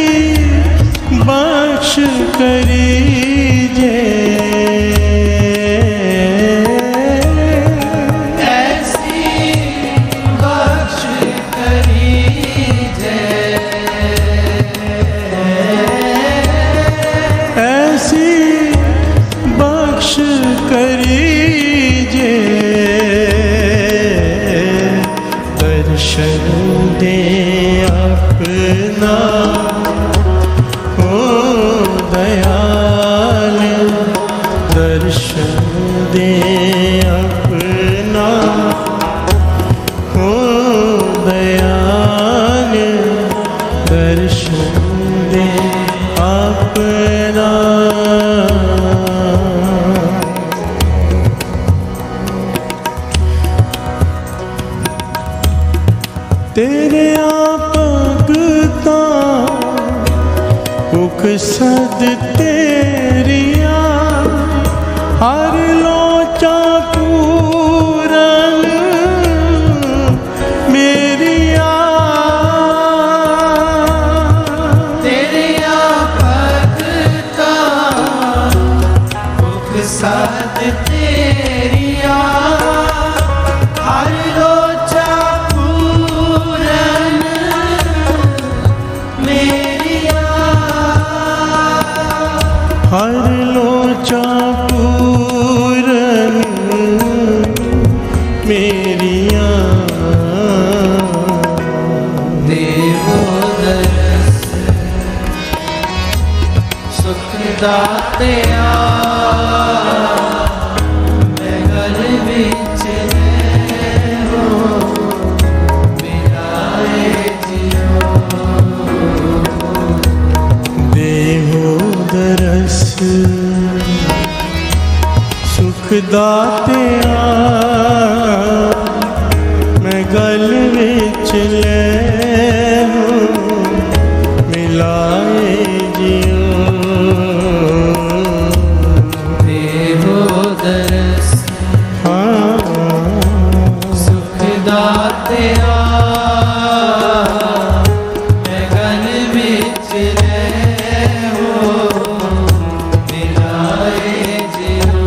बख्श करीजे, ऐसी बख्श करीजे, ऐसी तेरे भगता मुख सद तेरिया हर लोचा पूरन मेरिया तेरिया भगता मुख साध तेरिया हर लोचा पूरन मेरिया हर लोचा पूरन मेरिया देवो दरस सुख दाते मैं गल बिच हो मिलाए जियो देहो दरस सुख दातिया मैं गल विच ले मिलाए जियो देवो दरस हाँ सुख दाते मैं गल बिच हो मिलाए जियो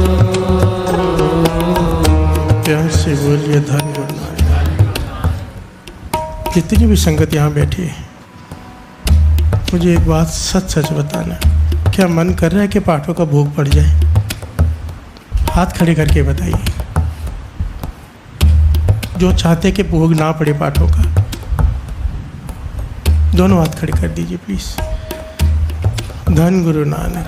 प्यार से बोलिए धन गुरु नानक। जितनी भी संगत यहाँ बैठी है, मुझे एक बात सच सच बताना, क्या मन कर रहा है कि पाठों का भोग पड़ जाए? हाथ खड़े करके बताइए। जो चाहते कि भोग ना पड़े पाठों का, दोनों हाथ खड़े कर दीजिए प्लीज। धन गुरु नानक।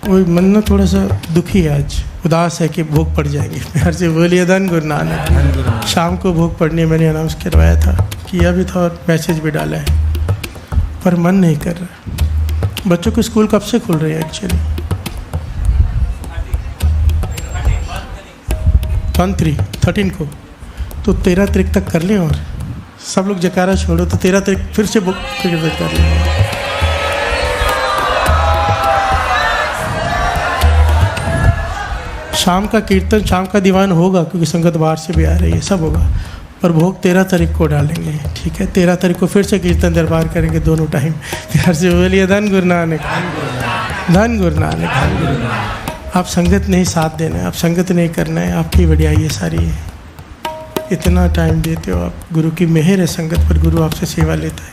वो मन ना थोड़ा सा दुखी है, आज उदास है कि भोग पड़ जाएंगे। प्यार से बोलिए धन गुरु नानक। शाम को भोग पड़ने मैंने अनाउंस करवाया था, किया भी था और मैसेज भी डाला है, पर मन नहीं कर रहा। बच्चों के स्कूल कब से खुल रहे हैं एक्चुअली? 13 को, तो 13 तारीख तक कर लें। और सब लोग जकारा छोड़ो तो 13 तारीख फिर से बुक कर लें। शाम का कीर्तन, शाम का दीवान होगा क्योंकि संगत बाहर से भी आ रही है, सब होगा, पर भोग 13 तारीख को डालेंगे। ठीक है, 13 तारीख को फिर से कीर्तन दरबार करेंगे दोनों टाइम। प्यार से बोलिए धन गुरु नानक। धन गुरु नानक। आप संगत नहीं साथ देना है, आप संगत नहीं करना है, आपकी बढ़िया ये सारी है। इतना टाइम देते हो आप, गुरु की मेहर है संगत पर, गुरु आपसे सेवा लेता है।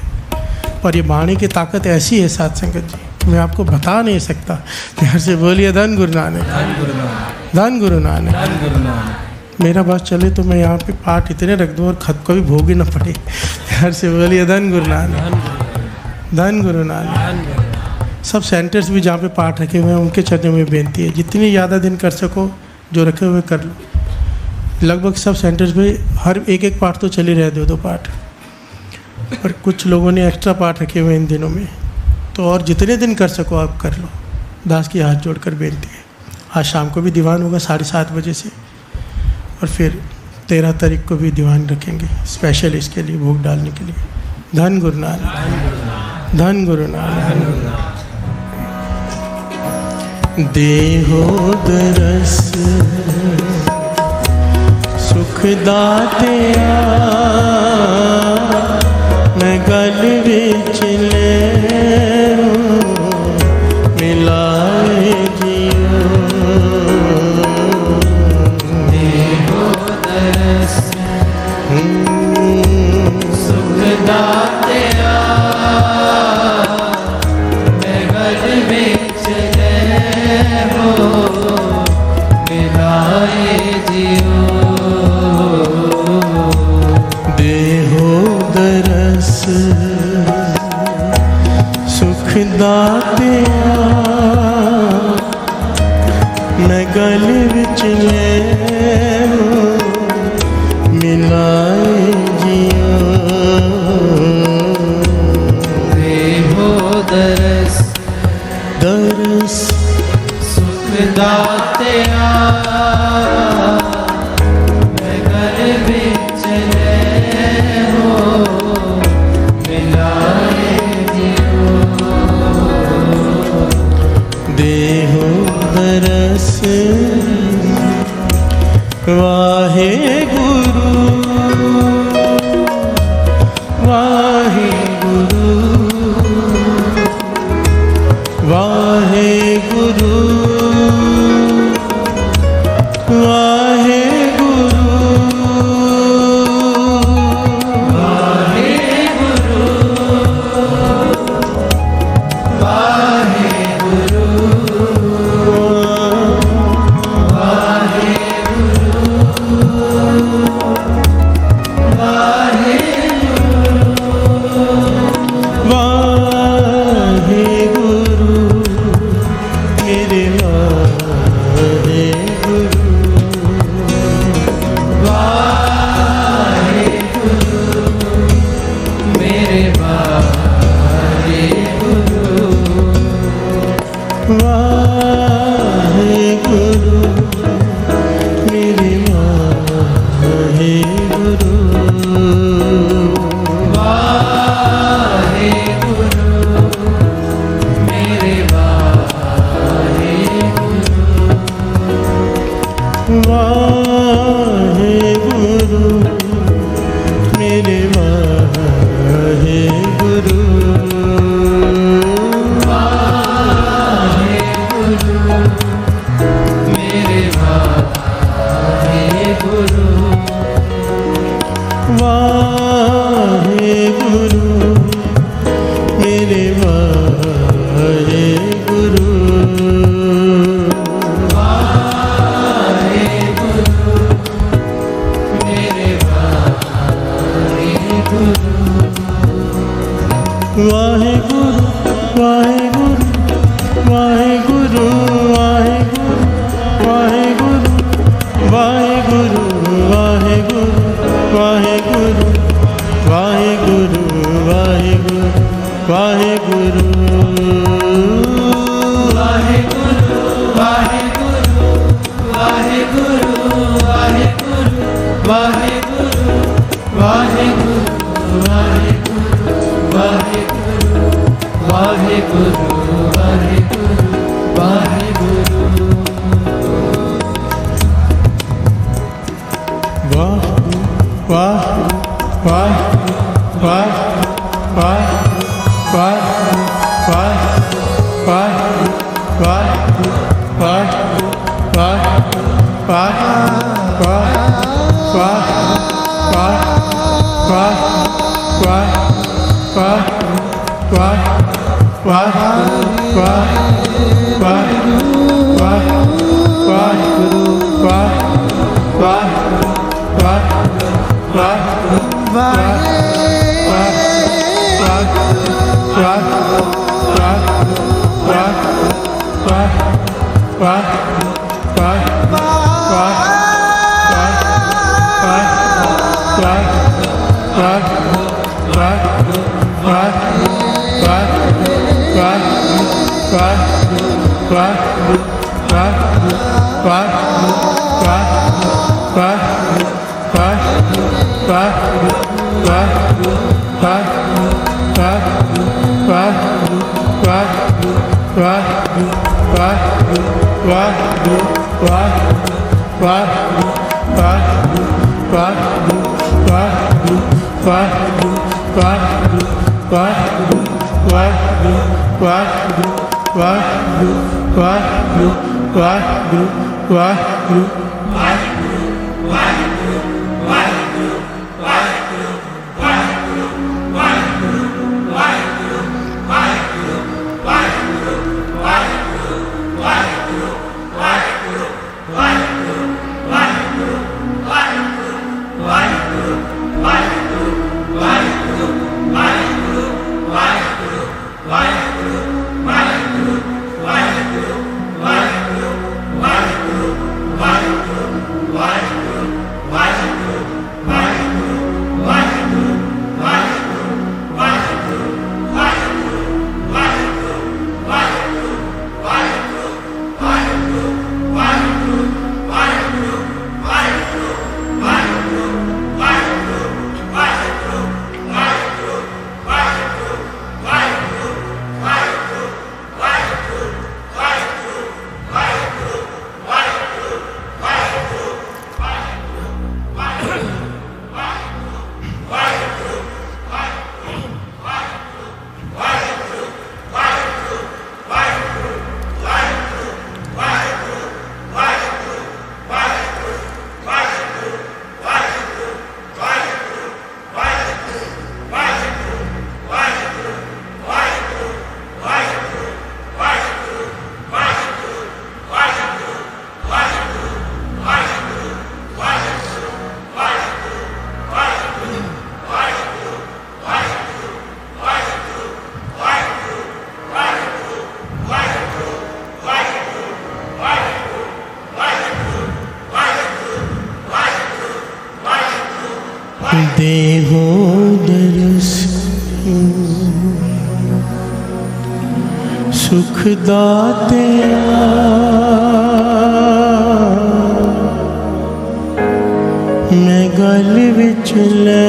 और ये वाणी की ताकत ऐसी है साथ संगत जी, मैं आपको बता नहीं सकता। प्यार से बोलिए धन गुरु नानक। धन गुरु नानक। मेरा बात चले तो मैं यहाँ पे पाठ इतने रख दूँ और खत को भी भोग ही ना पड़े। प्यार से बोलिए धन गुरु नानक। धन गुरु नानक। सब सेंटर्स भी जहाँ पे पाठ रखे हुए हैं उनके चरणों में बेनती है, जितनी ज़्यादा दिन कर सको जो रखे हुए कर लो। लगभग सब सेंटर्स में हर एक पाठ तो चले रहे, 2 पाठ, और कुछ लोगों ने एक्स्ट्रा पाठ रखे हुए इन दिनों में, तो और जितने दिन कर सको आप कर लो। दास की हाथ जोड़कर बेनती है। आज शाम को भी दीवान होगा 7:30 बजे से, और फिर 13 तारीख को भी दीवान रखेंगे स्पेशल इसके लिए, भोग डालने के लिए। धन गुरु नानक। धन गुरु नानक। देहो दरस सुख दातिया मैं गल विच ले मिलाए जियो। देहो दरस सुख दातिया मैं गल बिच ले हो मिलाए जियो। देहो दरस सुख दातिया मैं गल विच ले मिलाए जियो। देहो दरस दरस सुख दातिया मैं गल बिच ले वाहे गुरु वाहे गुरु वाहे गुरु वाहे गुरु Why? देहो दरस सुख दाते मैं गल विच ले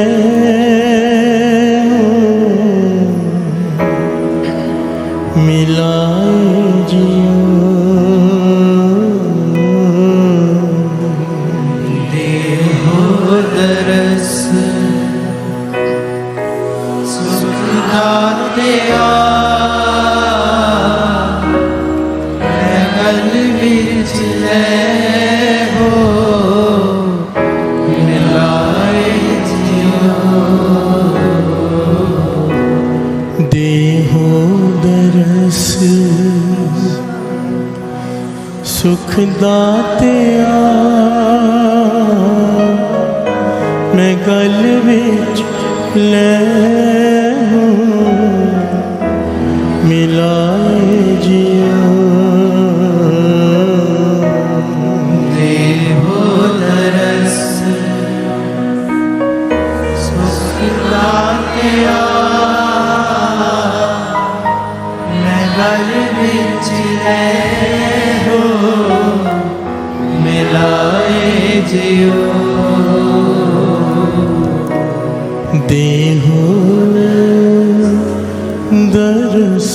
मिलाए जियो देहो दरस सुख दाते मैं गल विच ले हो मिलाए जियो देहो दरस सुख दाते मैं गल विच ले मिलाए जियो देहो दरस सुख दाते मैं गल विच ले हो मिलाए जियो देहो दरस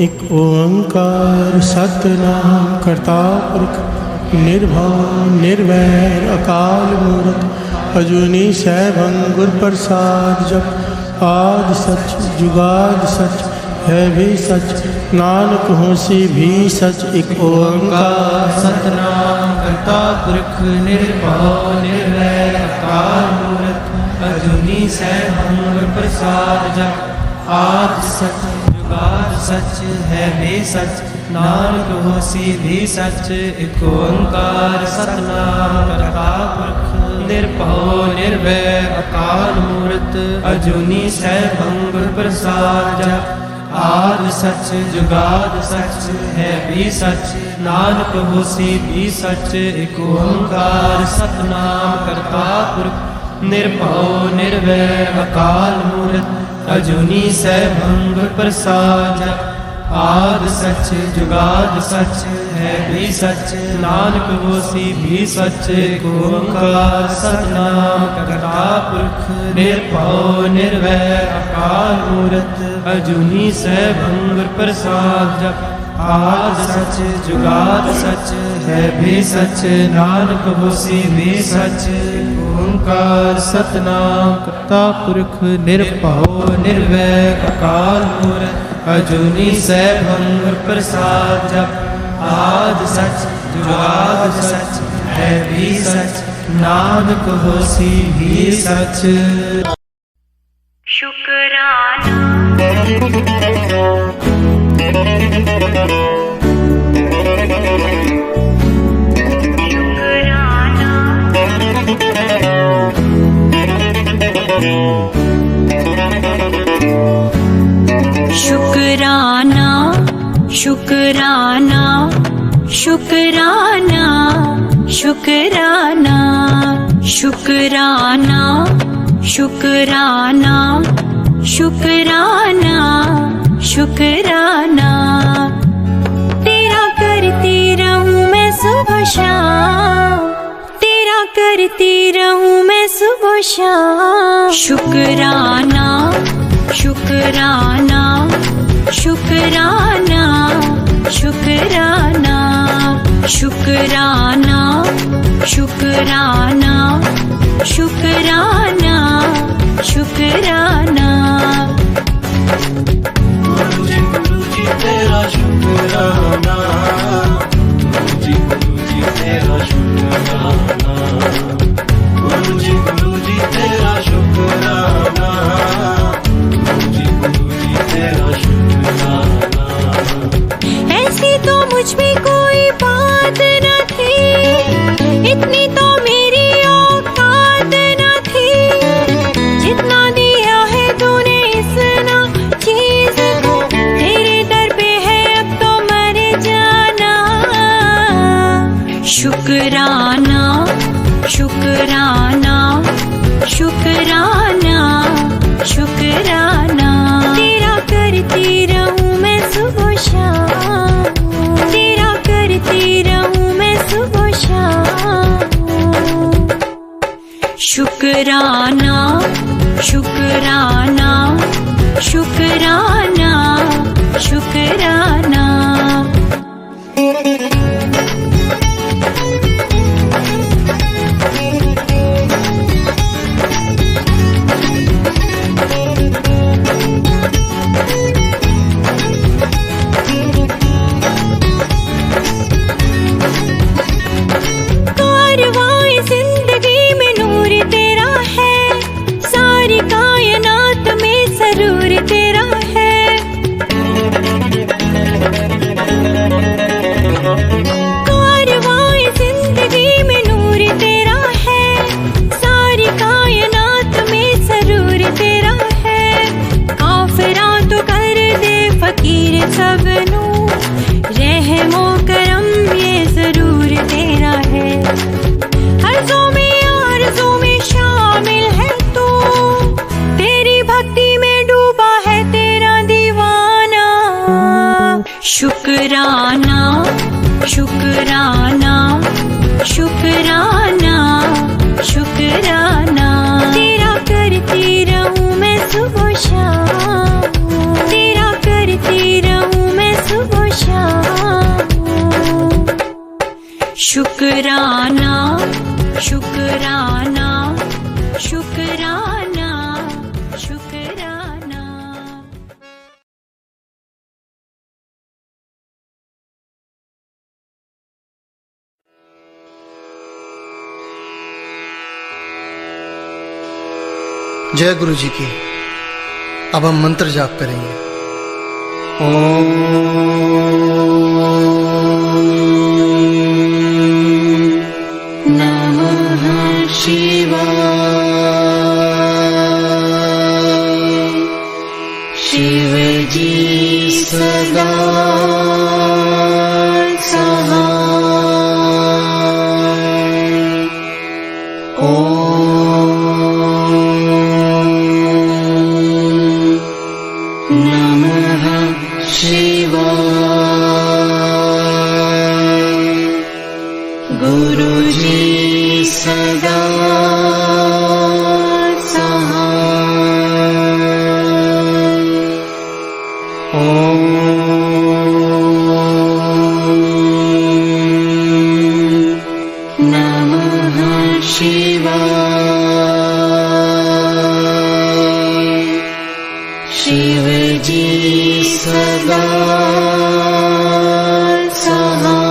एक ओंकार सतनाम करता पुरख निर्भव निर्वैर अकाल मूरत अजूनी सैभं गुर प्रसाद जप आदि सच जुगाद सच है भी सच नानक होसी भी सच एक ओंकार सतनाम करता पुरख निर्भव निर्वैर अकाल मूरत अजूनी सैभं गुर प्रसाद जप आदि सच जुगाद सच है भी सच नानक होसी भी सच एक ओंकार सतनाम करता पुरख निर्भव निर्वैर अकाल मूरत अजूनी सैभं गुर प्रसाद जप आदि सच जुगाद सच है भी सच नानक होसी भी सच एक ओंकार सतनाम करता पुरख निर्भव निर्वैर अकाल मूरत अजूनी सैभं गुर प्रसाद जप आदि सच जुगाद सच है भी सच नानक होसी भी सच एक ओंकार सतनाम करता पुरख निर्भव निर्वैर अकाल मूरत अजूनी सैभं गुर प्रसाद जप आदि सच जुगाद सच है भी सच नानक होसी भी सच ओंकार सतनाम करता पुरख निर्भव निर्वैर अकाल मूरत अजूनी सैभं गुर प्रसाद जप आदि सच जुगाद सच है भी सच नानक होसी भी सच शुक्राना शुक्राना शुक्राना शुक्राना शुक्राना शुक्राना शुक्राना शुक्राना शुक्राना तेरा करती रहूं मैं सुबह शाम तेरा करती रहूं मैं सुबह शाम शुक्राना शुक्राना शुक्राना शुक्राना शुक्राना शुक्राना शुक्राना शुक्राना गुरु जी तेरा शुक्राना गुरु जी तेरा शुक्राना गुरु जी तेरा शुक्राना गुरु जी तेरा शुक्राना ऐसी तो मुझ में कोई बात न थी इतनी तो मेरी औकात न थी जितना दिया है तूने इतना चीज को तेरे दर पे है अब तो मर जाना शुक्राना शुक्राना शुक्राना शुक्राना, तेरा करती रहूं मैं सुबह शाम, तेरा करती रहूं मैं सुबह शाम। शुक्राना शुक्राना शुक्राना शुक्राना। कारवां जिंदगी में नूर तेरा है, सारी कायनात में सरूर तेरा है। कारवां जिंदगी में नूर तेरा है, सारी कायनात में सरूर तेरा है। काफिरा तो कर दे फकीर सबनू, रहमो करम ये जरूर तेरा है। अर्ज़ों में शामिल है तू, तेरी भक्ति में डूबा है तेरा दीवाना। शुक्राना शुक्राना शुक्राना शुक्राना, तेरा करती रहूं मैं सुबह शाम, तेरा करती रहूं मैं सुबह शाम। शुक्राना शुक्राना शुक्राना शुक्राना। जय गुरु जी की। अब हम मंत्र जाप करेंगे। नमः शिवाय। शिव जी सदा सहाय। नमः शिवाय। गुरु जी सदा सहाय। नमः शिवाय। शिव जी सदा सहाय।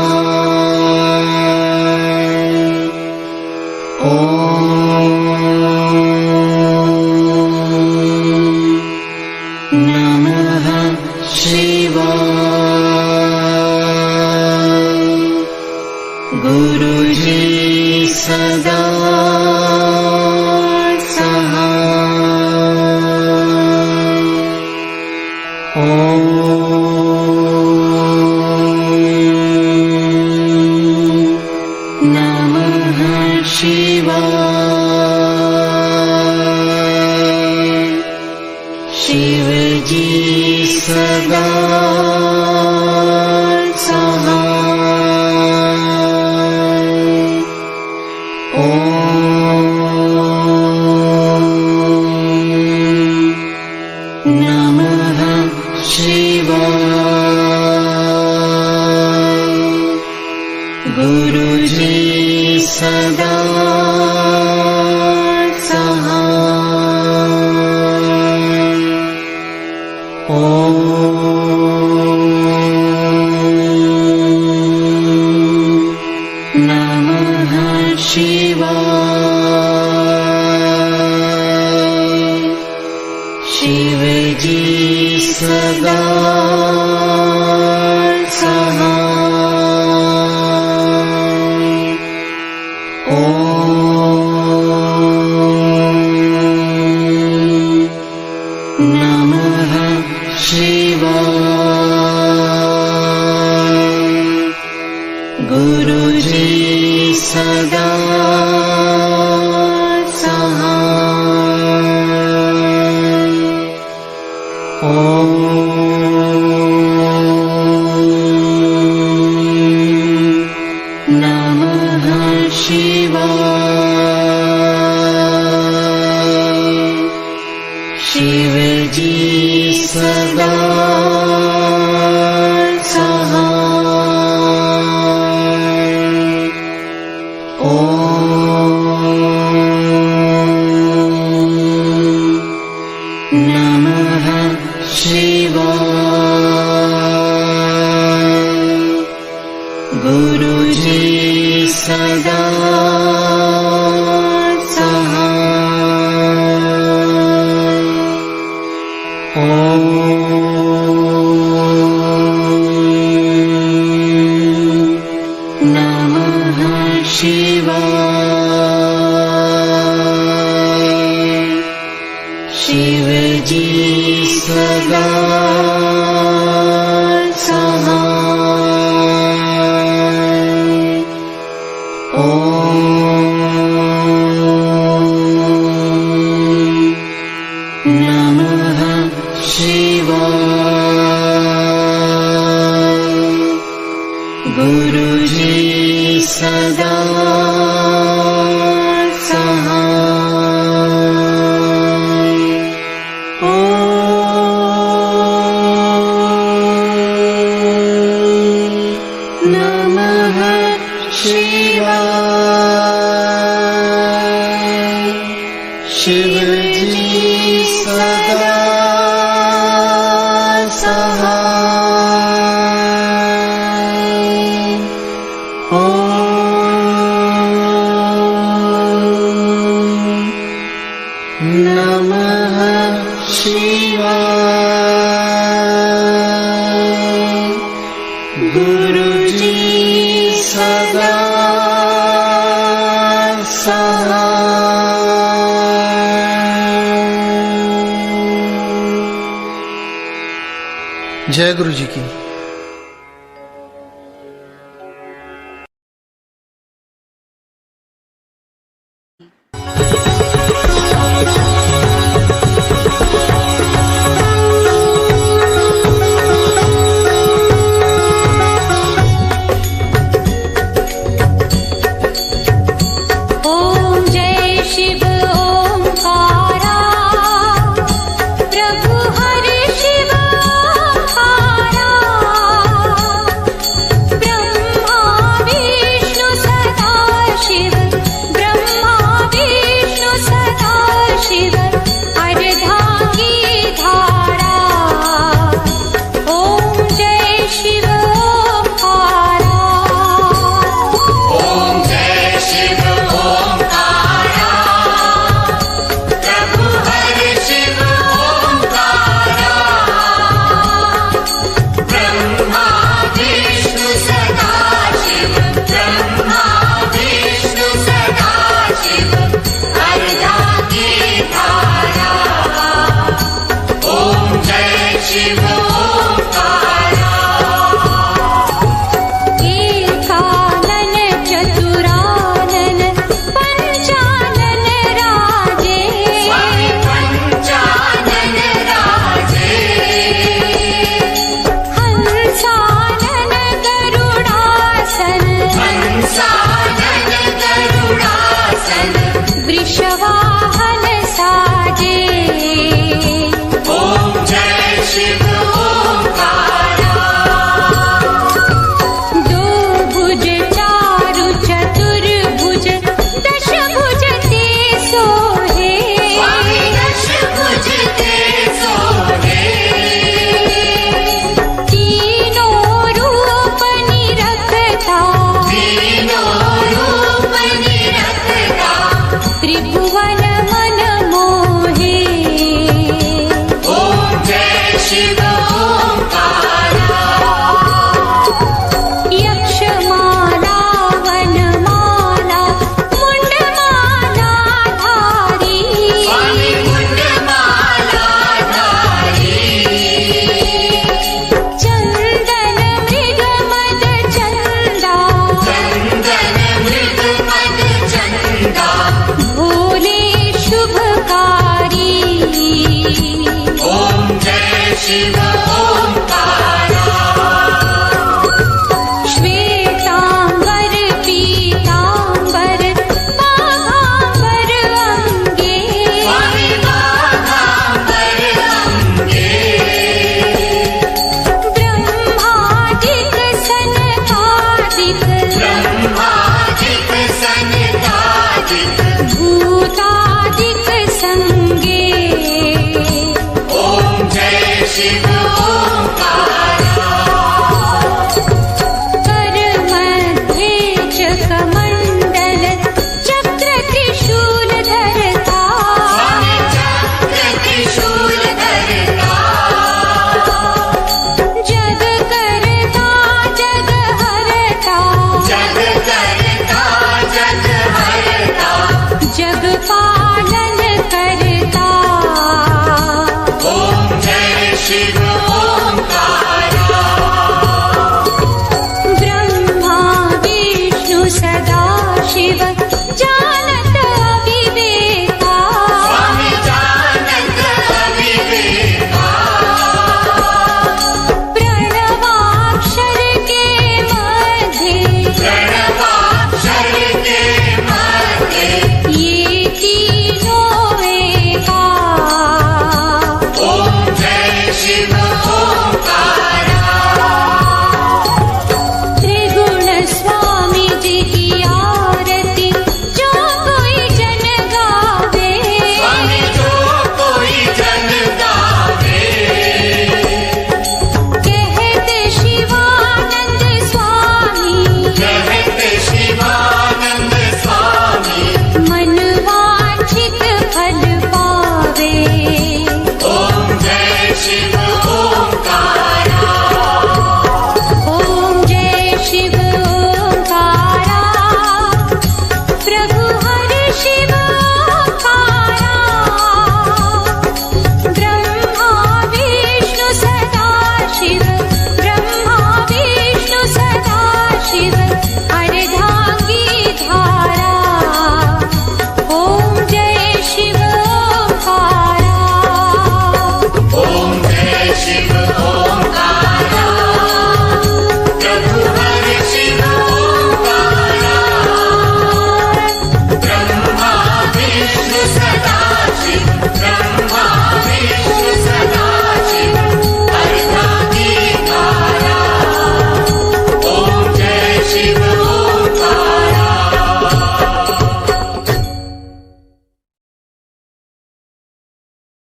नमः शिवाय। गुरु जी सदा नमः शिवाय। शिव जी सदा सहाय। नमः शिवाय। गुरु जी सदा सहाय। नमः शिवाय। शिव जी सदा सहाय। गुरु जी सदा शिव जी सदा सहाय। ओम नमः शिवाय। गुरु जी सदा सहाय। नमः शिवाय। शिव जी सदा सहाय। नमः शिवाय। गुरु जी सदा सहाय। जय गुरु जी की।